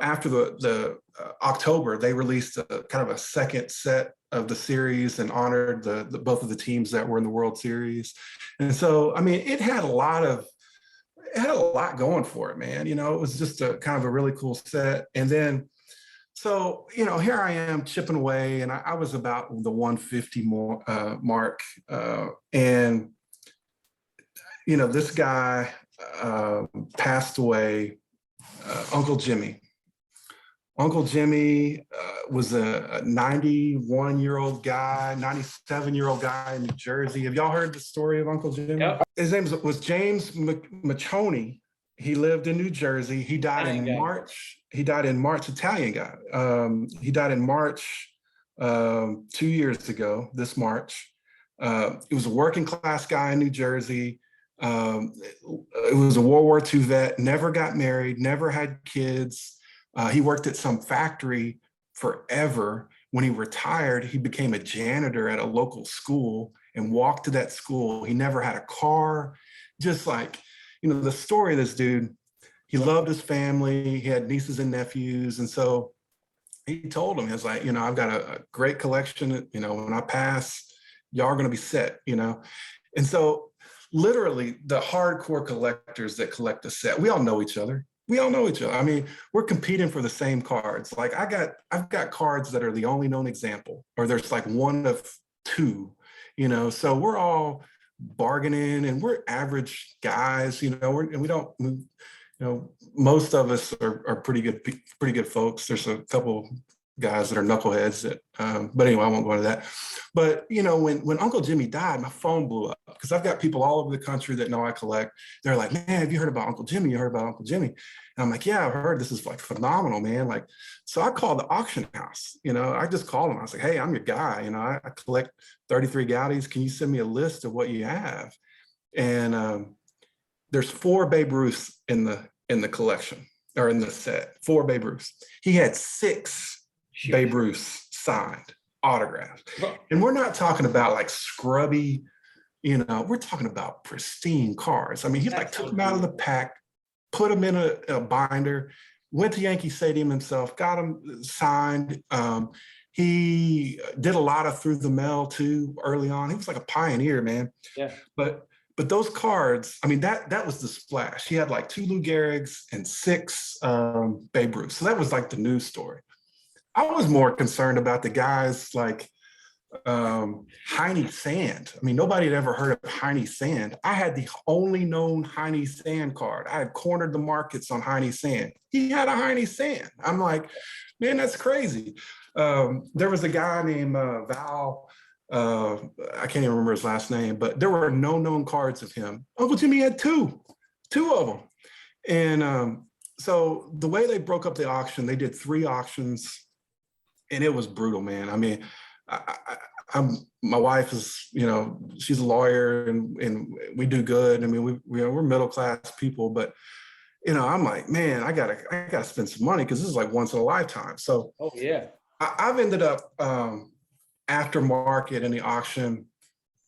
B: after the October, they released a kind of a second set of the series and honored the both of the teams that were in the World Series. And so it had a lot going for it, man. It was just a kind of a really cool set. And then so here I am chipping away, and I was about the 150 mark, and this guy passed away. Uncle Jimmy was a 91-year-old guy, 97-year-old guy in New Jersey. Have y'all heard the story of Uncle Jimmy?
C: Yep.
B: His name was James Machoni. He lived in New Jersey. He died in March. Italian guy. He died in March 2 years ago, this March. He was a working class guy in New Jersey. It was a World War II vet, never got married, never had kids. He worked at some factory forever. When he retired, he became a janitor at a local school and walked to that school. He never had a car. Just like, the story of this dude, he loved his family. He had nieces and nephews. And so he told him, he was like, you know, I've got a great collection. You know, when I pass, y'all are going to be set, you know? And so literally the hardcore collectors that collect the set, we all know each other. We all know each other. I mean, we're competing for the same cards. Like I've got cards that are the only known example, or there's like one of two, you know, so we're all bargaining and we're average guys, you know, and we don't, you know, most of us are pretty good folks. There's a couple guys that are knuckleheads that, but anyway, I won't go into that. But, you know, when Uncle Jimmy died, my phone blew up because I've got people all over the country that know I collect. They're like, man, have you heard about Uncle Jimmy? You heard about Uncle Jimmy? And I'm like, yeah, I've heard. This is like phenomenal, man. Like, so I called the auction house, you know, I just called them. I was like, hey, I'm your guy. You know, I collect 33 Goudeys. Can you send me a list of what you have? And there's 4 Babe Ruths in the collection, or in the set, 4 Babe Ruths. He had 6 Babe Ruths signed, autographed. And we're not talking about like scrubby, you know, we're talking about pristine cards. I mean, he like took them out of the pack, put them in a binder, went to Yankee Stadium himself, got them signed. He did a lot of through the mail too early on. He was like a pioneer, man.
C: Yeah.
B: But those cards, I mean, that was the splash. He had like 2 Lou Gehrigs and 6 Babe Ruths. So that was like the news story. I was more concerned about the guys like Heine Sand. I mean, nobody had ever heard of Heine Sand. I had the only known Heine Sand card. I had cornered the markets on Heine Sand. He had a Heine Sand. I'm like, man, that's crazy. There was a guy named Val. I can't even remember his last name, but there were no known cards of him. Uncle Jimmy had two of them. And so the way they broke up the auction, they did 3 auctions. And it was brutal, man. I mean, my wife is, you know, she's a lawyer and we do good. I mean, we're middle-class people, but, you know, I'm like, man, I gotta spend some money because this is like once in a lifetime. So
C: Oh yeah.
B: I've ended up aftermarket in the auction.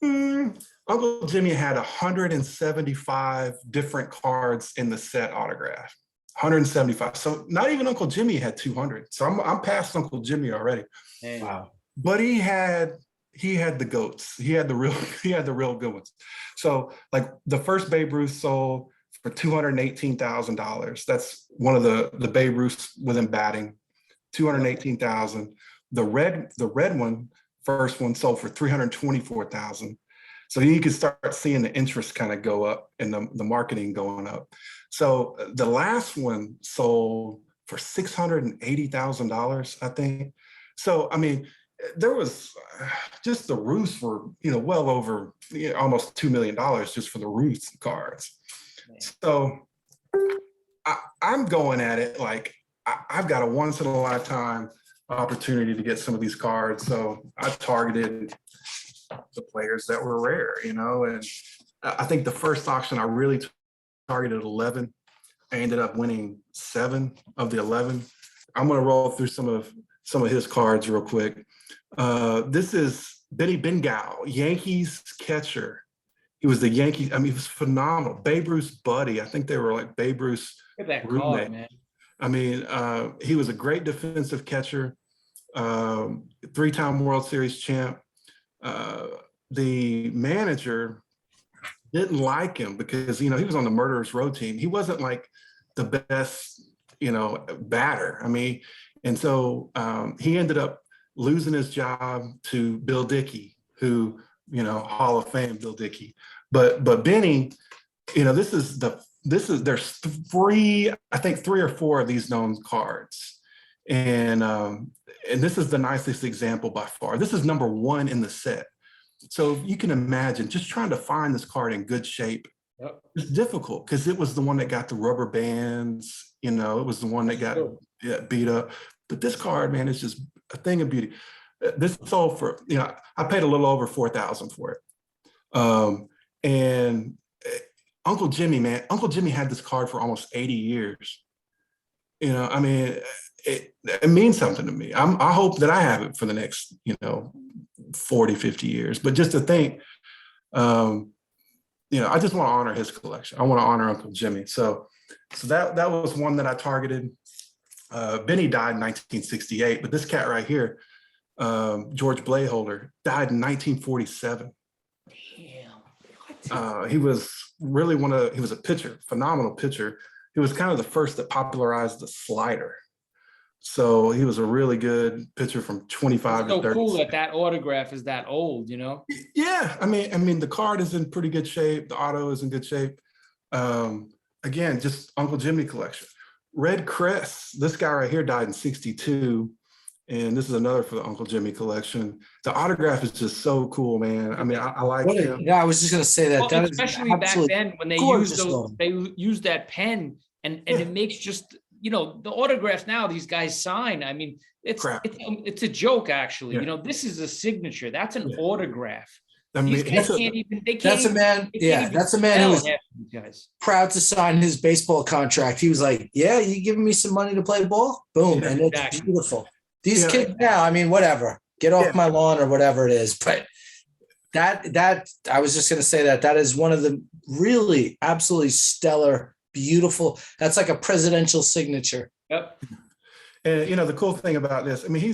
B: Uncle Jimmy had 175 different cards in the set autograph. 175. So not even Uncle Jimmy had 200. So I'm past Uncle Jimmy already.
C: Man.
A: Wow.
B: But he had the goats. He had the real good ones. So like the first Babe Ruth sold for $218,000. That's one of the Babe Ruths within batting. $218,000. The red one, first one, sold for $324,000. So you can start seeing the interest kind of go up and the marketing going up. So the last one sold for $680,000, I think. So, I mean, there was just the Ruths were, you know, well over almost $2 million just for the Ruths cards. So I'm going at it like I've got a once in a lifetime opportunity to get some of these cards. So I targeted the players that were rare, you know, and I think the first auction I really targeted 11. I ended up winning 7 of the 11. I'm going to roll through some of his cards real quick. This is Benny Bengal, Yankees catcher. He was the Yankees. I mean, he was phenomenal. Babe Ruth's buddy. I think they were like Babe Ruth's
C: Look at that
B: roommate.
C: card, man.
B: I mean, he was a great defensive catcher, 3-time World Series champ. The manager didn't like him because, you know, he was on the Murderers Row team. He wasn't like the best, you know, batter. I mean, and so he ended up losing his job to Bill Dickey, who, you know, Hall of Fame Bill Dickey. But Benny, you know, there's 3 or 4 of these known cards. And this is the nicest example by far. This is number 1 in the set. So you can imagine just trying to find this card in good shape.
C: Yep.
B: It's difficult because it was the one that got the rubber bands, you know, it was the one that got beat up. But this card, man, is just a thing of beauty. This sold for, you know, I paid a little over $4,000 for it. And Uncle Jimmy, man, Uncle Jimmy had this card for almost 80 years. You know, I mean, it means something to me. I hope that I have it for the next, you know, 40, 50 years. But just to think, you know, I just want to honor his collection. I want to honor Uncle Jimmy. So that was one that I targeted. Benny died in 1968, but this cat right here, George Blayholder, died in 1947. He was really he was a pitcher, phenomenal pitcher. He was kind of the first that popularized the slider. So he was a really good pitcher from 25
C: It's so
B: to 30.
C: cool that autograph is that old, you know?
B: Yeah, I mean, the card is in pretty good shape. The auto is in good shape. Again, just Uncle Jimmy collection. Red Chris, this guy right here died in 62. And this is another for the Uncle Jimmy collection. The autograph is just so cool, man. I mean, I like him.
A: Yeah, I was just gonna say that.
C: Well,
A: That is
C: especially back then when they used that pen and it makes just, you know, the autographs now these guys sign. I mean, it's a joke actually.
B: Yeah.
C: You know, this is a signature. That's an autograph.
B: I mean,
C: These guys
A: that's a man who was proud to sign his baseball contract. He was like, "Yeah, you giving me some money to play ball? Boom!"
B: Yeah,
A: and it's beautiful. These kids now, I mean, whatever, get off my lawn or whatever it is. But that I was just going to say that is one of the really absolutely stellar, beautiful. That's like a presidential signature.
C: Yep.
B: And, you know, the cool thing about this, I mean, he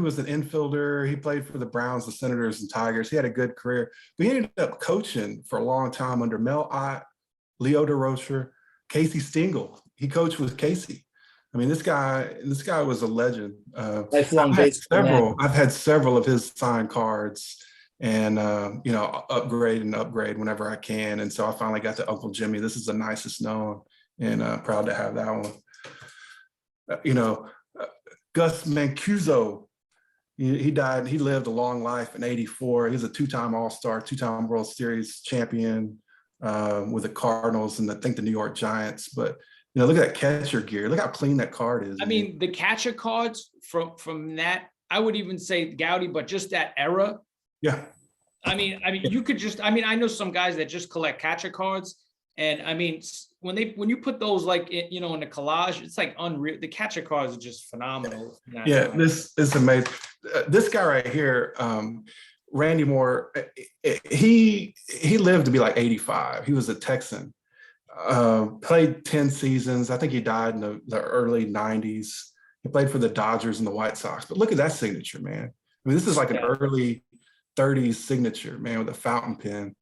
B: was an infielder. He played for the Browns, the Senators, and Tigers. He had a good career. But he ended up coaching for a long time under Mel Ott, Leo DeRocher, Casey Stengel. He coached with Casey. I mean, this guy was a legend.
A: Lifelong baseball.
B: I've had several of his signed cards, and you know, upgrade whenever I can. And so I finally got to Uncle Jimmy. This is the nicest known, and proud to have that one. You know, Gus Mancuso, he died. He lived a long life in '84. He's a two-time All-Star, two-time World Series champion with the Cardinals and I think the New York Giants. But you know, look at that catcher gear. Look how clean that card is.
C: I mean, the catcher cards from that, I would even say Goudey, but just that era.
B: Yeah.
C: I mean, you could just, I mean, I know some guys that just collect catcher cards. And I mean, when you put those like, you know, in a collage, it's like unreal. The catcher cards are just phenomenal.
B: Yeah, this is amazing. This guy right here, Randy Moore, he lived to be like 85. He was a Texan. Played 10 seasons. I think he died in the early 90s. He played for the Dodgers and the White Sox. But look at that signature, man. I mean, this is like an early 30s signature, man, with a fountain pen.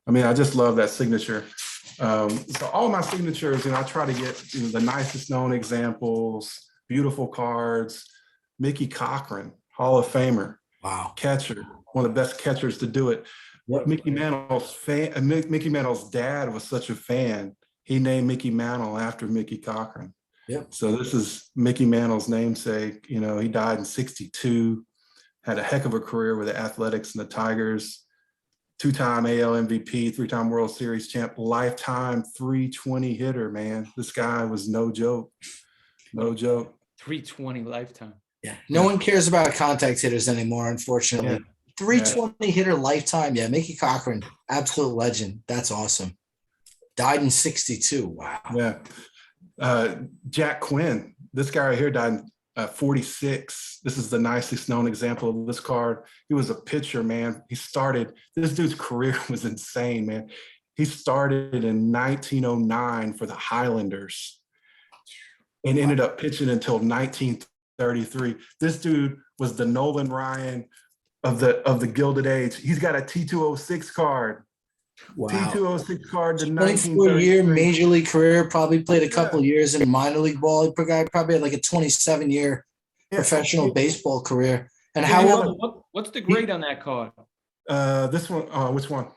B: I mean, I just love that signature. So all my signatures, you know, I try to get the nicest known examples, beautiful cards. Mickey Cochran, Hall of Famer.
A: Wow.
B: Catcher, one of the best catchers to do it. Mickey Mantle's dad was such a fan. He named Mickey Mantle after Mickey Cochran.
A: Yep.
B: So this is Mickey Mantle's namesake. You know, he died in '62, had a heck of a career with the Athletics and the Tigers, two-time AL MVP, three-time World Series champ, lifetime 320 hitter, man. This guy was no joke. No joke.
C: 320 lifetime.
A: Yeah. No one cares about contact hitters anymore, unfortunately.
B: Yeah.
A: 320 hitter lifetime. Yeah, Mickey Cochran, absolute legend. That's awesome. Died in 62. Wow.
B: Yeah. Jack Quinn, this guy right here died in 46. This is the nicest known example of this card. He was a pitcher, man. This dude's career was insane, man. He started in 1909 for the Highlanders and ended up pitching until 1933. This dude was the Nolan Ryan of the Gilded Age. He's got a T206 card.
A: Wow.
B: T206 card to
A: 24-year major league career, probably played a couple years in minor league ball. He probably had like a 27-year professional baseball career. And how old?
C: What's the grade on that card?
B: This one, which one?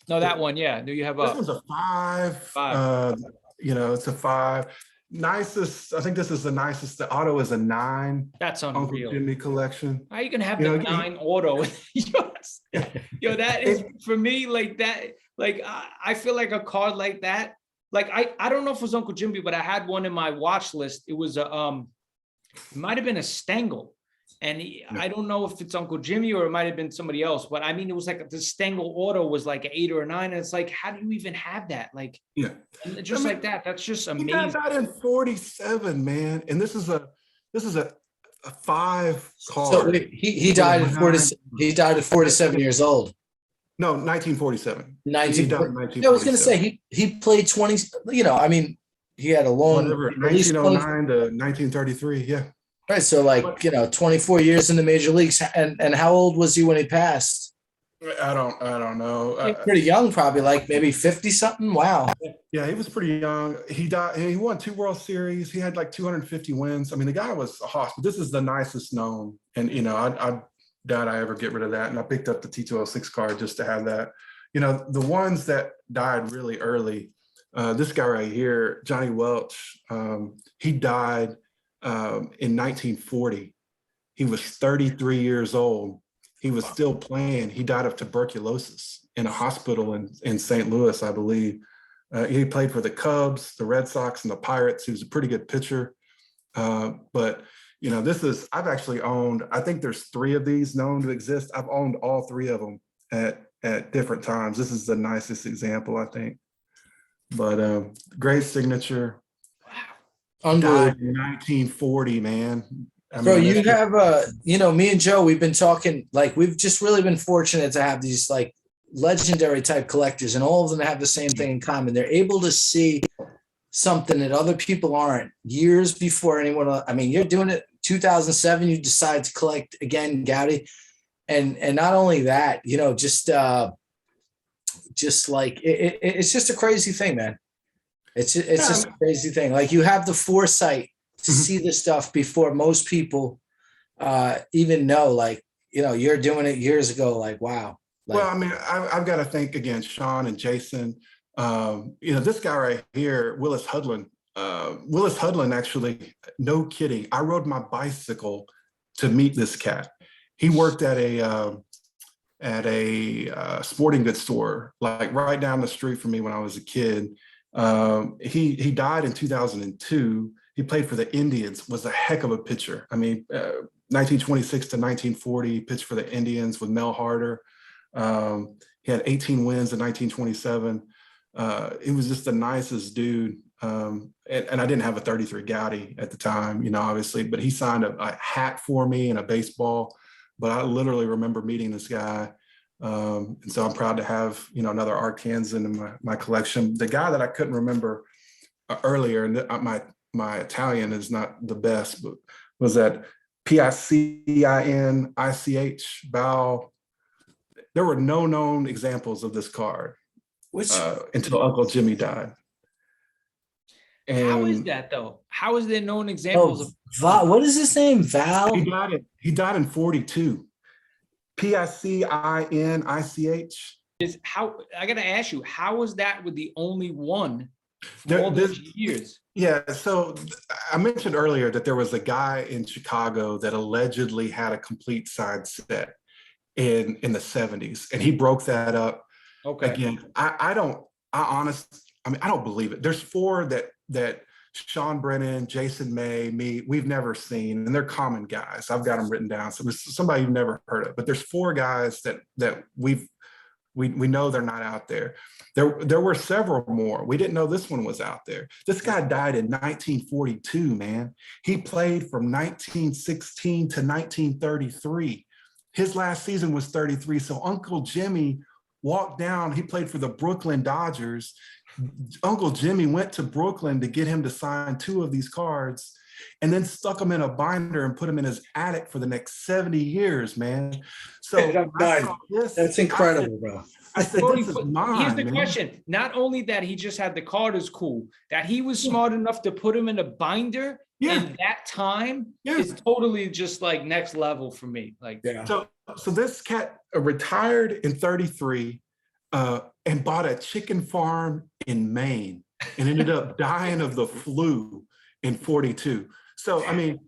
C: No, that one, yeah. Do you have
B: This one's a 5. You know, it's a 5. Nicest, I think this is the nicest. The auto is a 9.
C: That's unreal.
B: Uncle Jimmy collection.
C: How are you gonna have the 9 auto? Yo, that is for me like that. Like I feel like a card like that. Like I don't know if it was Uncle Jimmy, but I had one in my watch list. It was it might have been a Stengel, and I don't know if it's Uncle Jimmy or it might have been somebody else. But I mean, it was like the Stengel auto was like an 8 or a 9, and it's like, how do you even have that? Like, just like that. That's just amazing.
B: He got that in 47, man, and this is a 5 card.
A: So he died at 40. He died at 47 years old.
B: No, 1947.
A: 1947. I was going to say he played 20. You know, I mean, he had a long,
B: Whatever,
A: at least
B: 1909 to 1933. Yeah.
A: right. So like, 24 years in the major leagues. And how old was he when he passed?
B: I don't know.
A: Pretty young, probably like maybe 50 something. Wow.
B: Yeah, he was pretty young. He died. He won 2 World Series. He had like 250 wins. I mean, the guy was a hoss. But this is the nicest known. And I doubt I ever get rid of that. And I picked up the T206 card just to have that. The ones that died really early. This guy right here, Johnny Welch. He died in 1940. He was 33 years old. He was still playing. He died of tuberculosis in a hospital in St. Louis, I believe. He played for the Cubs, the Red Sox, and the Pirates. He was a pretty good pitcher. But I've actually owned, I think there's 3 of these known to exist. I've owned all 3 of them at different times. This is the nicest example, I think. But great signature.
A: Wow. Unbelievable.
B: 1940, man.
A: Bro, you have me and Joe, we've been talking, like, we've just really been fortunate to have these like legendary type collectors, and all of them have the same thing in common. They're able to see something that other people aren't years before anyone else. I mean, you're doing it 2007, you decide to collect again, Goudey. And not only that, just like it's just a crazy thing, man. It's just a crazy thing. Like, you have the foresight to see this stuff before most people even know, like, you're doing it years ago. Like, wow. Like,
B: well, I mean, I've got to thank again, Sean and Jason. This guy right here, Willis Hudlin. Willis Hudlin, actually, no kidding. I rode my bicycle to meet this cat. He worked at a sporting goods store, like right down the street from me when I was a kid. He died in 2002. He played for the Indians, was a heck of a pitcher. I mean, 1926 to 1940, pitched for the Indians with Mel Harder. He had 18 wins in 1927. He was just the nicest dude. And I didn't have a 33 Goudey at the time, obviously, but he signed a hat for me and a baseball. But I literally remember meeting this guy. And so I'm proud to have, another Arkansan in my collection. The guy that I couldn't remember earlier, and my Italian is not the best, but was that Picin-Ich, Bow. There were no known examples of this card until Uncle Jimmy died. And
C: how is that though? How is there known examples of
A: Val? What is his name? Val?
B: He died in 42. Picin-Ich.
C: I gotta ask you, how is that with the only one for all these years?
B: Yeah, so I mentioned earlier that there was a guy in Chicago that allegedly had a complete side set in the 70s, and he broke that up.
C: Okay.
B: Again, I don't believe it. There's 4 that Sean Brennan, Jason May, me, we've never seen, and they're common guys. I've got them written down. So there's somebody you've never heard of, but there's 4 guys that we know they're not out there. There were several more. We didn't know this one was out there. This guy died in 1942, man. He played from 1916 to 1933. His last season was 33. So Uncle Jimmy walked down. He played for the Brooklyn Dodgers. Uncle Jimmy went to Brooklyn to get him to sign 2 of these cards, and then stuck them in a binder and put them in his attic for the next 70 years, man. So
A: that's incredible, bro.
B: I said, this is mine.
C: Here's the question. Not only that he just had the card is cool, that he was smart enough to put him in a binder in that time is totally just like next level for me. Like,
B: so this cat retired in 33 and bought a chicken farm in Maine and ended up dying of the flu in 42. So, I mean,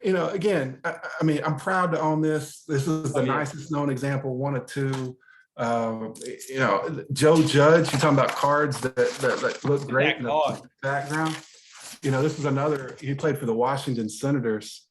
B: again, I mean, I'm proud to own this. This is the nicest known example, 1 or 2. Joe Judge, you're talking about cards that look great in the background. This is another, he played for the Washington Senators.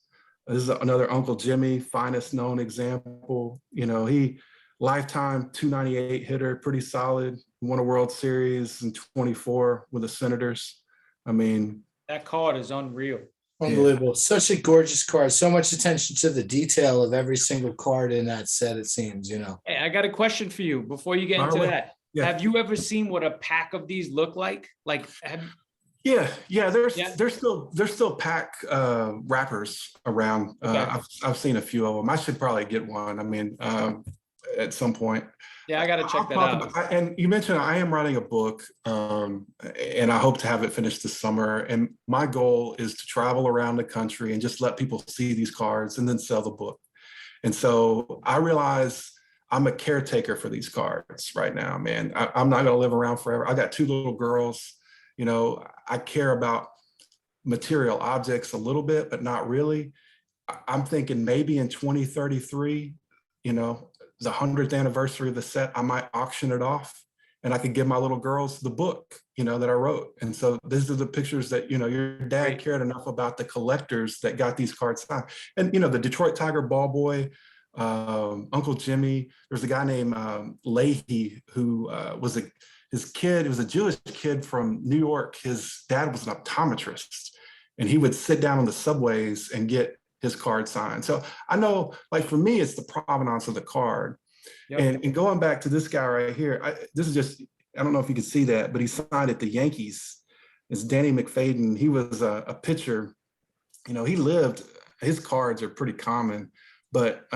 B: This is another Uncle Jimmy, finest known example. He lifetime 298 hitter, pretty solid, won a World Series in 24 with the Senators. I mean,
C: that card is unreal.
A: Unbelievable. Such a gorgeous card. So much attention to the detail of every single card in that set, it seems,
C: Hey, I got a question for you before you get into that. Yeah. Have you ever seen what a pack of these look like? Like,
B: Yeah.
C: Yeah.
B: There's still pack wrappers around.
C: Okay.
B: I've seen a few of them. I should probably get one. I mean, at some point.
C: Yeah, I got to check
B: I'll
C: that
B: talk
C: out.
B: about, and you mentioned I am writing a book, and I hope to have it finished this summer. And my goal is to travel around the country and just let people see these cards and then sell the book. And so I realize I'm a caretaker for these cards right now, man. I'm not going to live around forever. I got 2 little girls. You know, I care about material objects a little bit, but not really. I'm thinking maybe in 2033, you know, the 100th anniversary of the set, I might auction it off and I could give my little girls the book, you know, that I wrote. And so these are the pictures that, you know, your dad
C: Great.
B: cared enough about the collectors that got these cards signed. And, you know, the Detroit Tiger ball boy, Uncle Jimmy, there's a guy named Leahy who his kid, it was a Jewish kid from New York. His dad was an optometrist and he would sit down on the subways and get his card signed. So I know, like for me, it's the provenance of the card.
C: Yep.
B: And going back to this guy right here, this is just, I don't know if you can see that, but he signed at the Yankees. It's Danny McFadden. He was a pitcher. You know, he lived, his cards are pretty common, but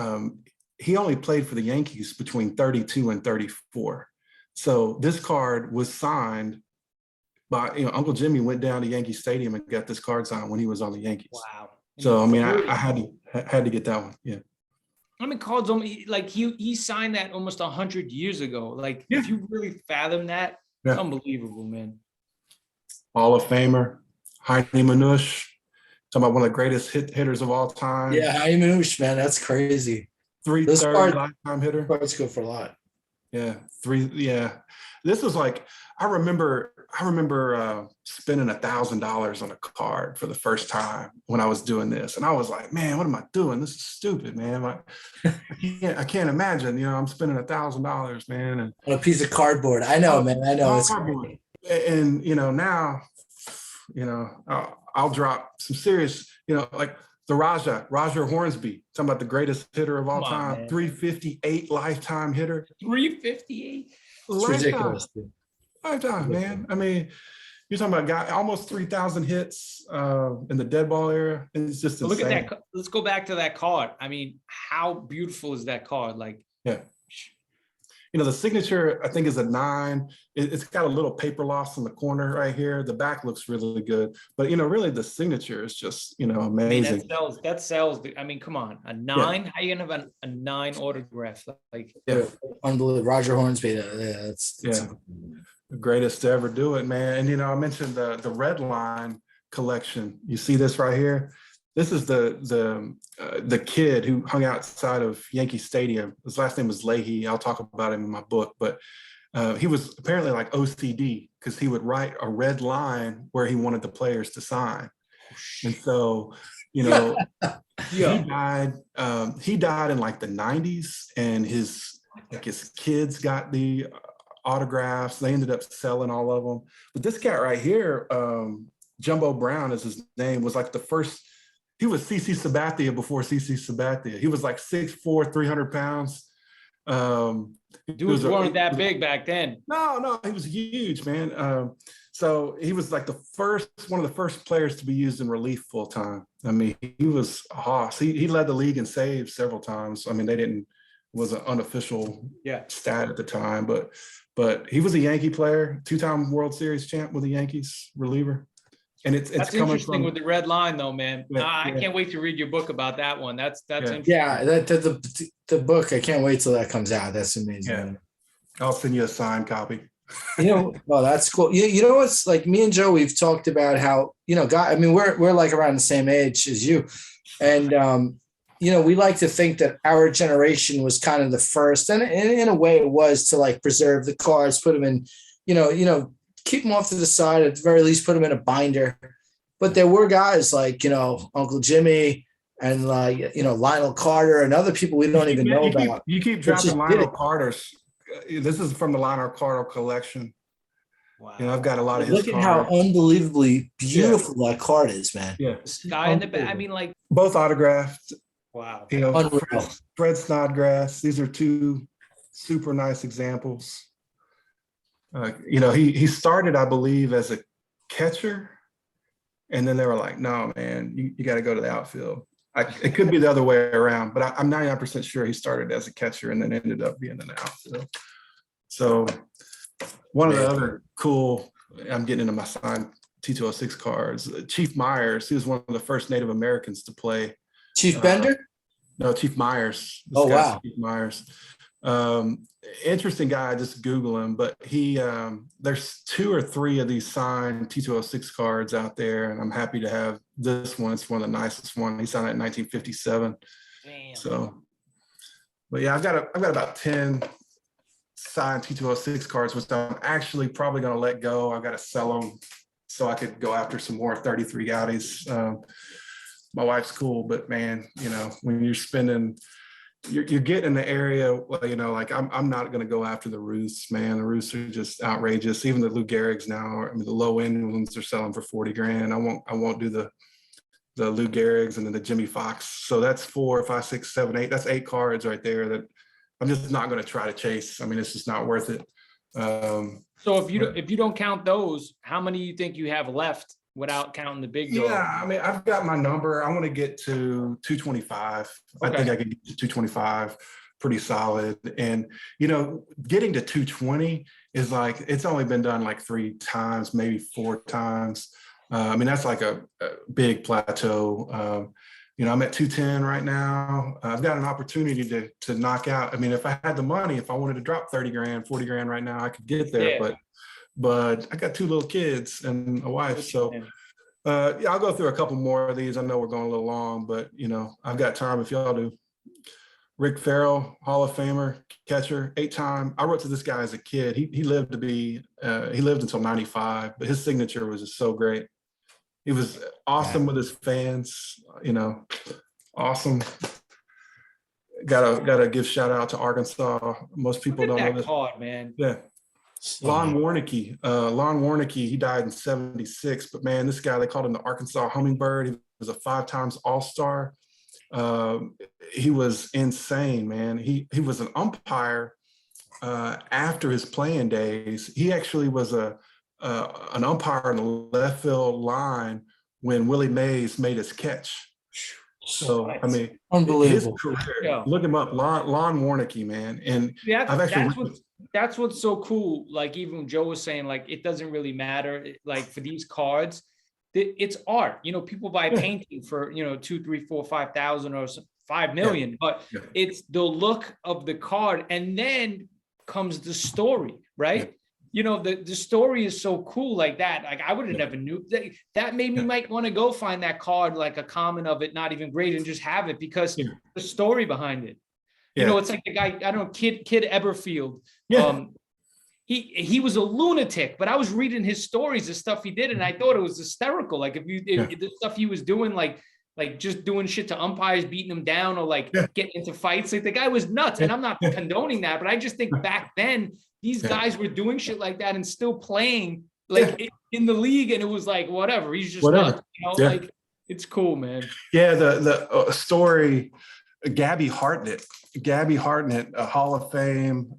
B: he only played for the Yankees between 32 and 34. So this card was signed by, you know, Uncle Jimmy went down to Yankee Stadium and got this card signed when he was on the Yankees.
C: Wow.
B: So I mean, I had to get that one. Yeah.
C: I mean, cards like he signed that almost 100 years ago. Like,
B: Yeah.
C: if you really fathom that,
B: Yeah.
C: it's unbelievable, man.
B: Hall of Famer, Heine Manush, talking about one of the greatest hitters of all time.
A: Yeah, Haimush, man, that's crazy.
B: 330 lifetime hitter.
A: Cards go for a lot.
B: Yeah, this was like, I remember spending $1,000 on a card for the first time when I was doing this, and I was like, man, what am I doing? This is stupid, man. I can't imagine, you know, I'm spending $1,000, man, and
A: On a piece of cardboard. I know, man. I know. It's
B: cardboard. And you know, now, you know, I'll drop some serious, you know, like the Roger Hornsby, talking about the greatest hitter of all
C: Come on,
B: time,
C: man.
B: 358 lifetime hitter.
C: 358.
A: it's ridiculous. Dude.
B: Lifetime, man. I mean, you're talking about guy almost 3,000 hits in the dead ball era. It's just
C: Look
B: insane.
C: at that. Let's go back to that card. I mean, how beautiful is that card? Like,
B: Yeah. You know, the signature, I think, is a 9. It's got a little paper loss in the corner right here. The back looks really good. But, you know, really the signature is just, you know,
C: I mean,
B: amazing.
C: that sells. I mean, come on, a 9. How you gonna have a 9 autograph? Like,
B: Yeah.
A: Unbelievable. Roger Hornsby. Yeah, that's
B: The greatest to ever do it, man. And, you know, I mentioned the red line collection. You see this right here? This is the kid who hung outside of Yankee Stadium. His last name was Leahy. I'll talk about him in my book, but he was apparently like OCD because he would write a red line where he wanted the players to sign. And so, you know, he died in like the 90s, and his kids got the autographs. They ended up selling all of them. But this cat right here, Jumbo Brown is his name, was like the first. He was CC Sabathia before CC Sabathia. He was like 6'4", 300 pounds.
C: dudes weren't that big back then.
B: No, he was huge, man. So he was like one of the first players to be used in relief full time. I mean, he was a hoss. He led the league in saves several times. I mean, was an unofficial stat at the time, but he was a Yankee player, 2-time World Series champ with the Yankees, reliever. And it's
C: That's
B: coming
C: interesting with the red line, though, man.
B: Yeah,
C: I can't wait to read your book about that one. That's interesting.
A: Yeah, the book. I can't wait till that comes out. That's amazing.
B: Yeah. I'll send you a signed copy.
A: You know, well, that's cool. You know what's like, me and Joe, we've talked about how, you know, I mean, we're like around the same age as you, and you know, we like to think that our generation was kind of the first, and in a way, it was to like preserve the cards, put them in, you know. Keep them off to the side, at the very least, put them in a binder. But there were guys like, you know, Uncle Jimmy and like, you know, Lionel Carter and other people we don't even know about.
B: You keep dropping Lionel Carter's. This is from the Lionel Carter collection.
C: Wow.
B: You know, I've got a lot of his
A: Look at how
B: cards.
A: unbelievably beautiful that card is, man.
B: Yeah.
C: Guy in the back. I mean, like,
B: Both autographed.
C: wow.
B: You know,
A: Unreal.
B: Fred Snodgrass. These are 2 super nice examples. You know, he started, I believe, as a catcher, And then they were like, no, man, you got to go to the outfield. It could be the other way around, but I'm 99% sure he started as a catcher and then ended up being in the outfield. So one of the other cool, I'm getting into my signed T206 cards, Chief Myers, he was one of the first Native Americans to play.
A: Chief Bender?
B: No, Chief Myers.
A: Oh, wow.
B: Chief Myers. Interesting guy, just Google him, but there's 2 or 3 of these signed T206 cards out there, and I'm happy to have this one. It's one of the nicest ones. He signed it in 1957.
C: Damn.
B: So, but yeah, I've got about 10 signed T206 cards, which I'm actually probably going to let go. I've got to sell them so I could go after some more 33 Goudeys. My wife's cool, but man, you know, when you're spending, you're getting in the area, you know, like I'm not going to go after the Ruths, man. The Ruths are just outrageous. Even the Lou Gehrigs now, I mean, the low end ones are selling for 40 grand. I won't do the Lou Gehrigs and then the Jimmy Fox. So that's 4, 5, 6, 7, 8. That's 8 cards right there that I'm just not going to try to chase. I mean, it's just not worth it.
C: So if you don't count those, how many you think you have left without counting the big dog?
B: Yeah, I mean, I've got my number. I want to get to 225.
C: Okay.
B: I think I can get to 225 pretty solid. And, you know, getting to 220 is like, it's only been done like 3 times, maybe 4 times. I mean, that's like a big plateau. You know, I'm at 210 right now. I've got an opportunity to knock out. I mean, if I had the money, if I wanted to drop 30 grand, 40 grand right now, I could get there.
C: Yeah.
B: But I got 2 little kids and a wife. So yeah, I'll go through a couple more of these. I know we're going a little long, but you know, I've got time if y'all do. Rick Farrell, Hall of Famer, catcher, 8-time. I wrote to this guy as a kid. He lived until 95, but his signature was just so great. He was awesome with his fans, you know, awesome. Gotta give shout out to Arkansas. Most people don't know this.
C: Card, man.
B: Yeah. Lon Warnicki, he died in 76, but man, this guy, they called him the Arkansas Hummingbird. He was a 5 times All-Star. He was insane, man. He was an umpire after his playing days. He actually was an umpire in the left field line when Willie Mays made his catch. So, I mean,
A: unbelievable.
B: His career, look him up, Lon Warnicki, man. And
C: that's what's so cool. Like even Joe was saying, like, it doesn't really matter. Like for these cards, it's art. You know, people buy painting for, you know, 2, 3, 4, 5,000 or 5 million, but it's the look of the card. And then comes the story, right? Yeah. You know, the story is so cool like that. Like I would have never knew that made me might want to go find that card, like a comment of it, not even great, and just have it because the story behind it. You know, it's like the guy, I don't know, Kid Eberfield. Yeah. He was a lunatic, but I was reading his stories, the stuff he did, and I thought it was hysterical. Like if the stuff he was doing, like just doing shit to umpires, beating them down, or like getting into fights. Like the guy was nuts, and I'm not condoning that, but I just think back then these guys were doing shit like that and still playing like in the league, and it was like whatever. He's just nuts, you know. Like it's cool, man.
B: Yeah, the story. Gabby Hartnett, a Hall of Fame.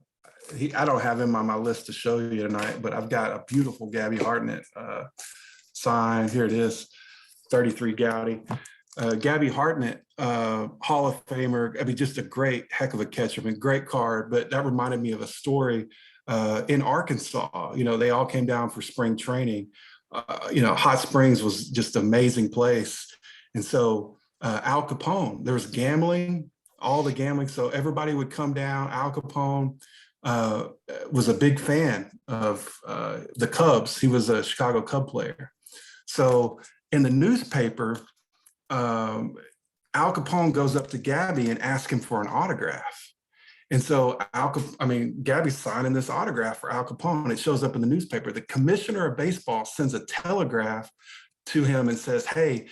B: I don't have him on my list to show you tonight, but I've got a beautiful Gabby Hartnett sign. Here it is, 33 Goudey. Gabby Hartnett, Hall of Famer. I mean, just a great heck of a catcher. I mean, great card. But that reminded me of a story in Arkansas. You know, they all came down for spring training. You know, Hot Springs was just an amazing place, and so Al Capone. There was gambling, all the gambling. So everybody would come down. Al Capone was a big fan of the Cubs. He was a Chicago Cub player. So in the newspaper, Al Capone goes up to Gabby and asks him for an autograph. And so Gabby's signing this autograph for Al Capone. It shows up in the newspaper. The commissioner of baseball sends a telegraph to him and says, hey,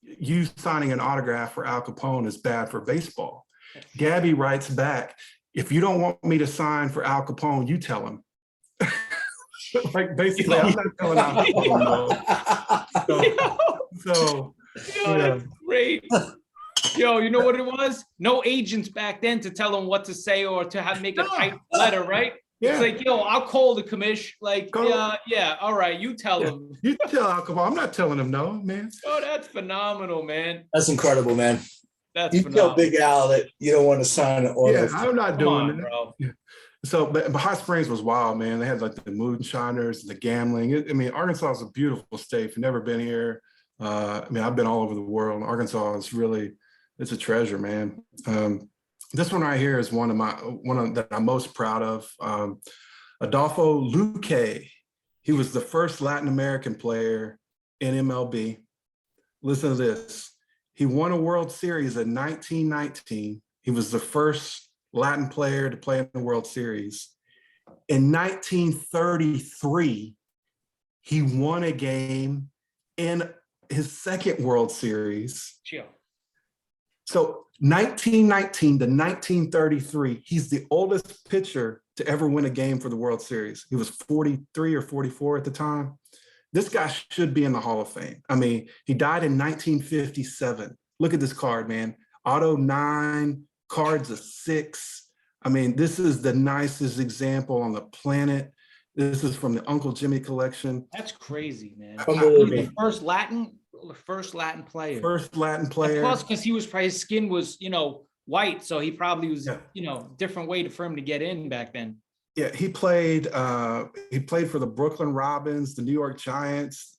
B: you signing an autograph for Al Capone is bad for baseball. Gabby writes back, if you don't want me to sign for Al Capone, you tell him. Like basically, I'm not telling Al Capone. So
C: that's great. Yo, you know what it was? No agents back then to tell him what to say or to make a tight letter, right? It's like, yo, I'll call the commish. Like, yeah, all right, you tell him.
B: You tell alcohol. I'm not telling him no, man.
C: Oh, that's phenomenal, man.
A: That's incredible, man.
C: That's
A: You
C: phenomenal.
A: tell Big Al that you don't want to sign an auto.
B: Yeah, I'm not
C: Come
B: doing
C: on,
B: that.
C: bro.
B: Yeah. So, but Hot Springs was wild, man. They had like the moonshiners, the gambling. I mean, Arkansas is a beautiful state. If you've never been here, I mean, I've been all over the world. Arkansas is really, it's a treasure, man. This one right here is one that I'm most proud of. Adolfo Luque. He was the first Latin American player in MLB. Listen to this. He won a World Series in 1919. He was the first Latin player to play in the World Series. In 1933, he won a game in his second World Series.
C: Chill.
B: So 1919 to 1933, he's the oldest pitcher to ever win a game for the World Series. He was 43 or 44 at the time. This guy should be in the Hall of Fame. I mean, he died in 1957. Look at this card, man. Auto 9, cards a 6. I mean, this is the nicest example on the planet. This is from the Uncle Jimmy collection.
C: That's crazy, man.
A: Unbelievable.
C: The first Latin player.
B: First Latin player.
C: Plus, because his skin was, white, so he probably was, different way for him to get in back then.
B: Yeah, he played for the Brooklyn Robins, the New York Giants,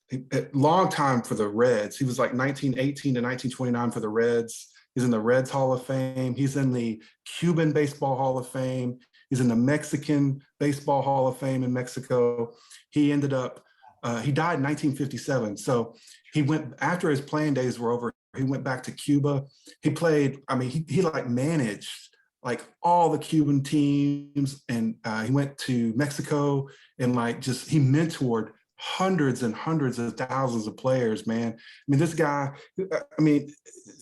B: long time for the Reds. He was like 1918 to 1929 for the Reds. He's in the Reds Hall of Fame. He's in the Cuban Baseball Hall of Fame. He's in the Mexican Baseball Hall of Fame in Mexico. He ended up, he died in 1957. So he went, after his playing days were over, he went back to Cuba. He played, I mean, he like managed like all the Cuban teams, and he went to Mexico and like just, he mentored hundreds and hundreds of thousands of players, man. I mean, this guy, I mean,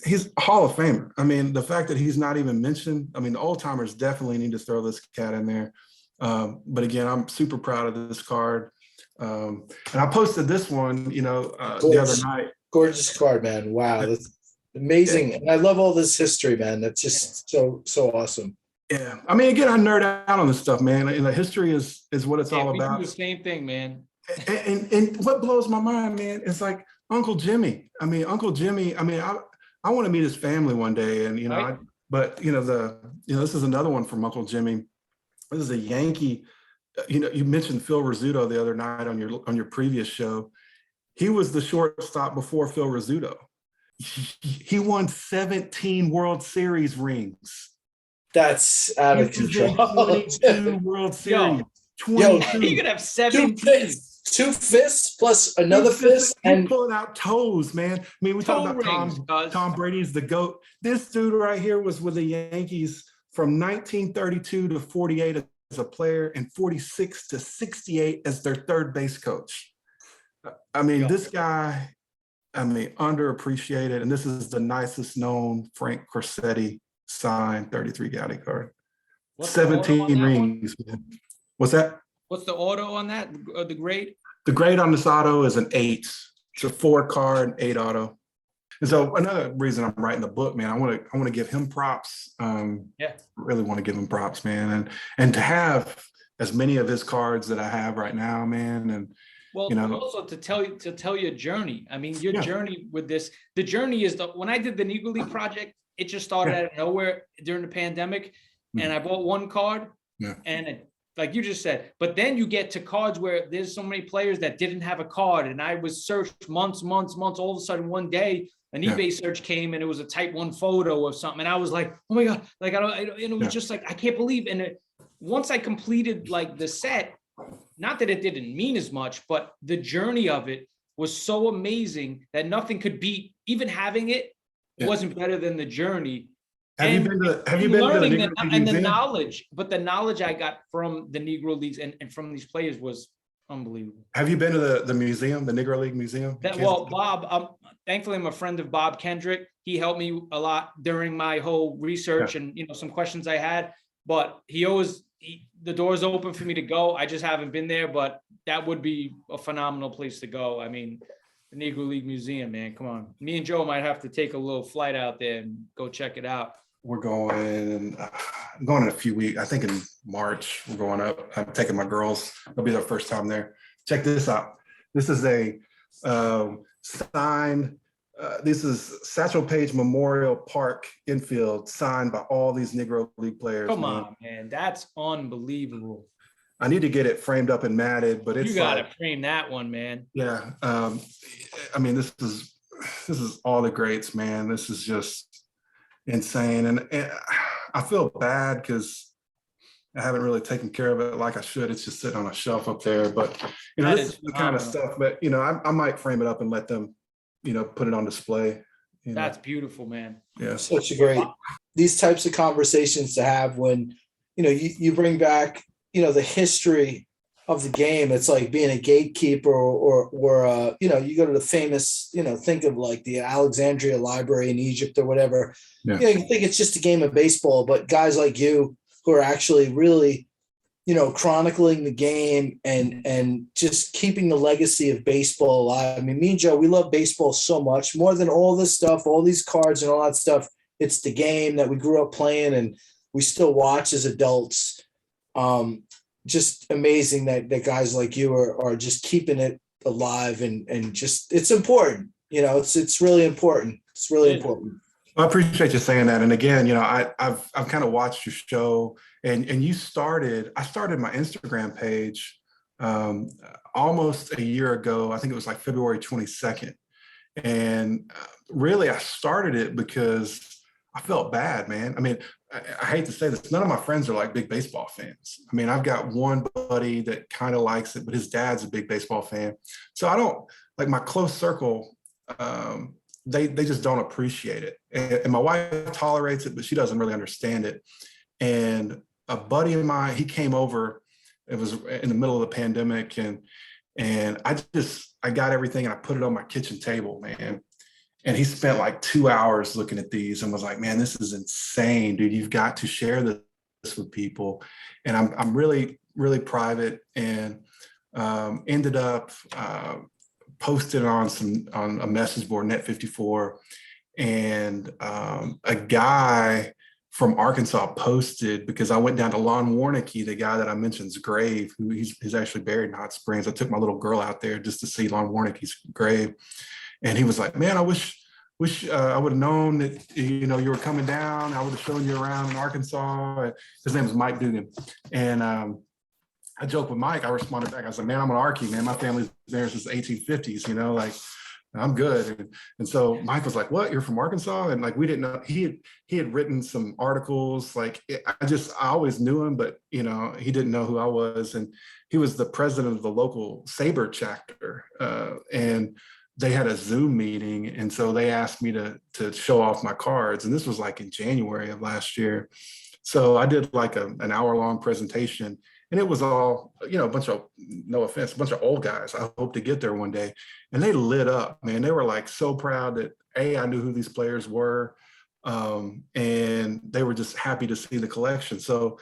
B: he's a Hall of Famer. I mean, the fact that he's not even mentioned, I mean, the old timers definitely need to throw this cat in there. But again, I'm super proud of this card. And I posted this one, the other night.
A: Gorgeous card, man. Wow. That's amazing. And I love all this history, man. That's just so awesome.
B: Yeah. I mean, again, I nerd out on this stuff, man. And the history is what it's all about.
C: We do the same thing, man.
B: And what blows my mind, man, is like Uncle Jimmy. I mean, I want to meet his family one day. And,
C: Right.
B: This is another one from Uncle Jimmy. This is a Yankee. You mentioned Phil Rizzuto the other night on your previous show. He was the shortstop before Phil Rizzuto. He won 17 World Series rings.
A: That's out of control.
B: 22 World Series. 22.
C: He could have 17.
A: Two fists plus another fist, and
B: pulling out toes, man. I mean, we talk about Tom Brady's the GOAT. This dude right here was with the Yankees from 1932 to 48 as a player, and 46 to 68 as their third base coach. I mean, this guy, underappreciated, and this is the nicest known Frank Corsetti signed 33 Goudey card.
C: What's
B: 17 rings. What's that?
C: What's the auto on that? The grade?
B: The grade on this auto is an 8. It's a 4 card, 8 auto. And so another reason I'm writing the book, man, I want to give him props. Really want to give him props, man, and to have as many of his cards that I have right now, man, and
C: also to tell your journey. I mean, your journey with this. The journey is when I did the Negro League project, it just started out of nowhere during the pandemic, and I bought one card, and like you just said, but then you get to cards where there's so many players that didn't have a card, and I was searched months. All of a sudden, one day, an eBay search came, and it was a type 1 photo of something, and I was like, oh my god, like and it was just like I can't believe. And once I completed like the set, not that it didn't mean as much, but the journey of it was so amazing that nothing could beat. Even having it wasn't better than the journey. Have you been to the Negro League the knowledge, but the knowledge I got from the Negro Leagues and from these players was unbelievable.
B: Have you been to the museum, the Negro League Museum?
C: Bob, thankfully I'm a friend of Bob Kendrick. He helped me a lot during my whole research and some questions I had, but the door's open for me to go. I just haven't been there, but that would be a phenomenal place to go. I mean, the Negro League Museum, man, come on. Me and Joe might have to take a little flight out there and go check it out.
B: we're going, I'm going in a few weeks. I think in March, we're going up. I'm taking my girls. It'll be their first time there. Check this out. This is a signed, this is Satchel Paige Memorial Park infield signed by all these Negro League players.
C: Come on, man. That's unbelievable.
B: I need to get it framed up and matted, but it's
C: You got to
B: like,
C: frame that one, man.
B: yeah. I mean, this is all the greats, man. This is just insane. And I feel bad because I haven't really taken care of it like I should. It's just sitting on a shelf up there, but
C: That
B: this
C: is
B: is the kind of
C: phenomenal.
B: stuff, but I might frame it up and let them, put it on display.
C: That's beautiful, man.
B: Yeah.
A: Such a great, these types of conversations to have when, you bring back, the history of the game. It's like being a gatekeeper or you go to the famous, think of like the Alexandria Library in Egypt or whatever.
B: Yeah.
A: You think it's just a game of baseball, but guys like you who are actually really, chronicling the game and just keeping the legacy of baseball alive. I mean, me and Joe, we love baseball so much more than all this stuff, all these cards and all that stuff. It's the game that we grew up playing and we still watch as adults. Just amazing that guys like you are just keeping it alive and just, it's important, it's really important. It's really important.
B: Well, I appreciate you saying that. And again, I've kind of watched your show and I started my Instagram page almost a year ago. I think it was like February 22nd. And really I started it because I felt bad, man. I mean, I hate to say this, none of my friends are like big baseball fans. I mean, I've got one buddy that kind of likes it, but his dad's a big baseball fan. So I don't like my close circle. They just don't appreciate it. And my wife tolerates it, but she doesn't really understand it. And a buddy of mine, he came over, it was in the middle of the pandemic and I got everything and I put it on my kitchen table, man. And he spent like 2 hours looking at these and was like, man, this is insane, dude. You've got to share this with people. And I'm really, really private and ended up posted on a message board, Net54. And a guy from Arkansas posted, because I went down to Lon Warnicki, the guy that I mentioned's grave, who he's actually buried in Hot Springs. I took my little girl out there just to see Lon Warnicki's grave. And he was like, man, I wish I would have known that, you were coming down. I would have shown you around in Arkansas. His name is Mike Dugan. And I joked with Mike. I responded back. I was like, man, I'm an Arkie, man. My family's there since the 1850s, like I'm good. And so Mike was like, what, you're from Arkansas? And like, we didn't know, he had written some articles. Like I always knew him, but he didn't know who I was. And he was the president of the local Sabre chapter. And they had a Zoom meeting. And so they asked me to show off my cards. And this was like in January of last year. So I did like an hour-long presentation. And it was all, a bunch of, no offense, a bunch of old guys. I hope to get there one day. And they lit up, man. They were like so proud that I knew who these players were. And they were just happy to see the collection. So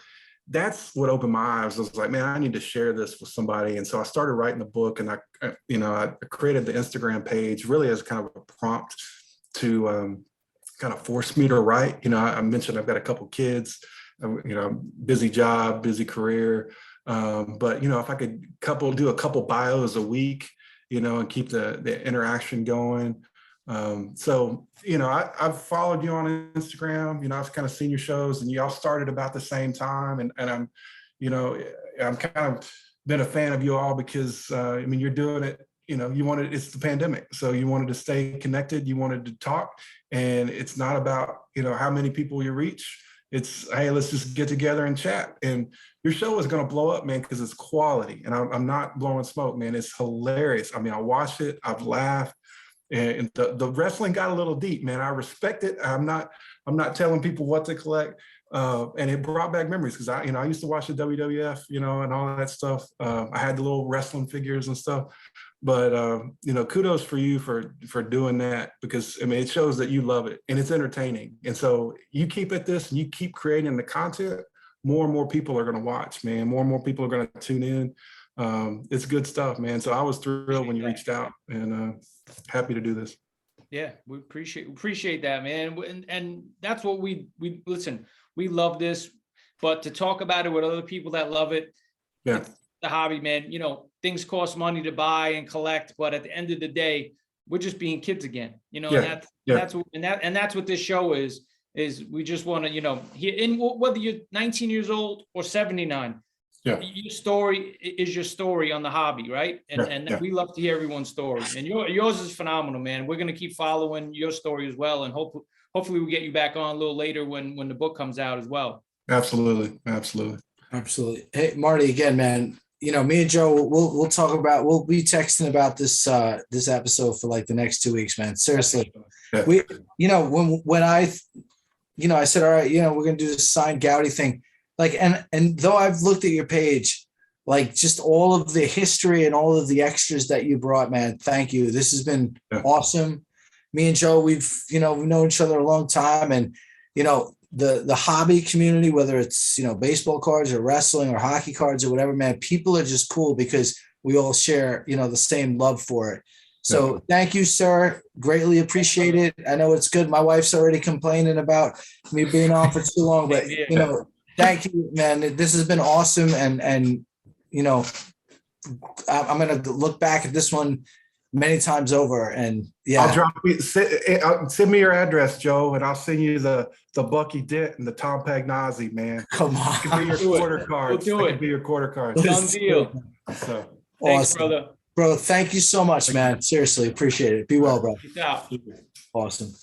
B: that's what opened my eyes. I was like, man, I need to share this with somebody. And so I started writing a book and I created the Instagram page really as kind of a prompt to kind of force me to write. I mentioned I've got a couple kids. Busy job, busy career. But, if I could do a couple bios a week, and keep the interaction going. I've followed you on Instagram, I've kind of seen your shows and y'all started about the same time. And I'm kind of been a fan of you all because, you're doing it, it's the pandemic. So you wanted to stay connected, you wanted to talk, and it's not about, how many people you reach. It's, hey, let's just get together and chat. And your show is going to blow up, man, because it's quality. And I'm not blowing smoke, man. It's hilarious. I watched it. I've laughed. And the wrestling got a little deep, man. I respect it. I'm not telling people what to collect. And it brought back memories because I used to watch the WWF, and all that stuff. I had the little wrestling figures and stuff. But kudos for you for doing that, because it shows that you love it and it's entertaining. And so you keep at this and you keep creating the content, more and more people are going to watch, man. More and more people are going to tune in. It's good stuff, man. So I was thrilled when you reached out and happy to do this.
C: Yeah, we appreciate that, man. And that's what we listen, we love this, but to talk about it with other people that love it,
B: Yeah.
C: it's the hobby, man. You know, things cost money to buy and collect, but at the end of the day, we're just being kids again, you know,
B: Yeah.
C: and that's what this show is we just want to, you know, whether you're 19 years old or 79,
B: Yeah.
C: your story is your story on the hobby, right? And we love to hear everyone's story. And yours is phenomenal, man. We're gonna keep following your story as well, and hopefully we get you back on a little later when the book comes out as well.
B: Absolutely.
A: Hey, Marty, again, man. You know, me and Joe, we'll be texting about this episode for like the next 2 weeks, man. Seriously,
B: Yeah.
A: we, you know, when I, you know, I said, all right, you know, we're gonna do this signed Goudey thing. Like, and though I've looked at your page, like just all of the history and all of the extras that you brought, man, thank you. This has been awesome. Me and Joe, we've known each other a long time, and, you know, the hobby community, whether it's, you know, baseball cards or wrestling or hockey cards or whatever, man, people are just cool because we all share, you know, the same love for it. So thank you, sir. Greatly appreciate it. I know it's good. My wife's already complaining about me being on for too long, but, you know, thank you, man. This has been awesome. And, you know, I'm going to look back at this one many times over, and
B: I'll send me your address, Joe, and I'll send you the Bucky Dent and the Tom Pagnozzi, man.
A: Come on.
B: It can be your quarter cards.
C: We'll do it.
B: It can be your quarter cards.
C: Done deal.
B: So
C: Thanks,
A: awesome,
C: brother.
A: Bro, thank you so much, man. Seriously, appreciate it. Be well, bro.
C: Peace out.
A: Awesome.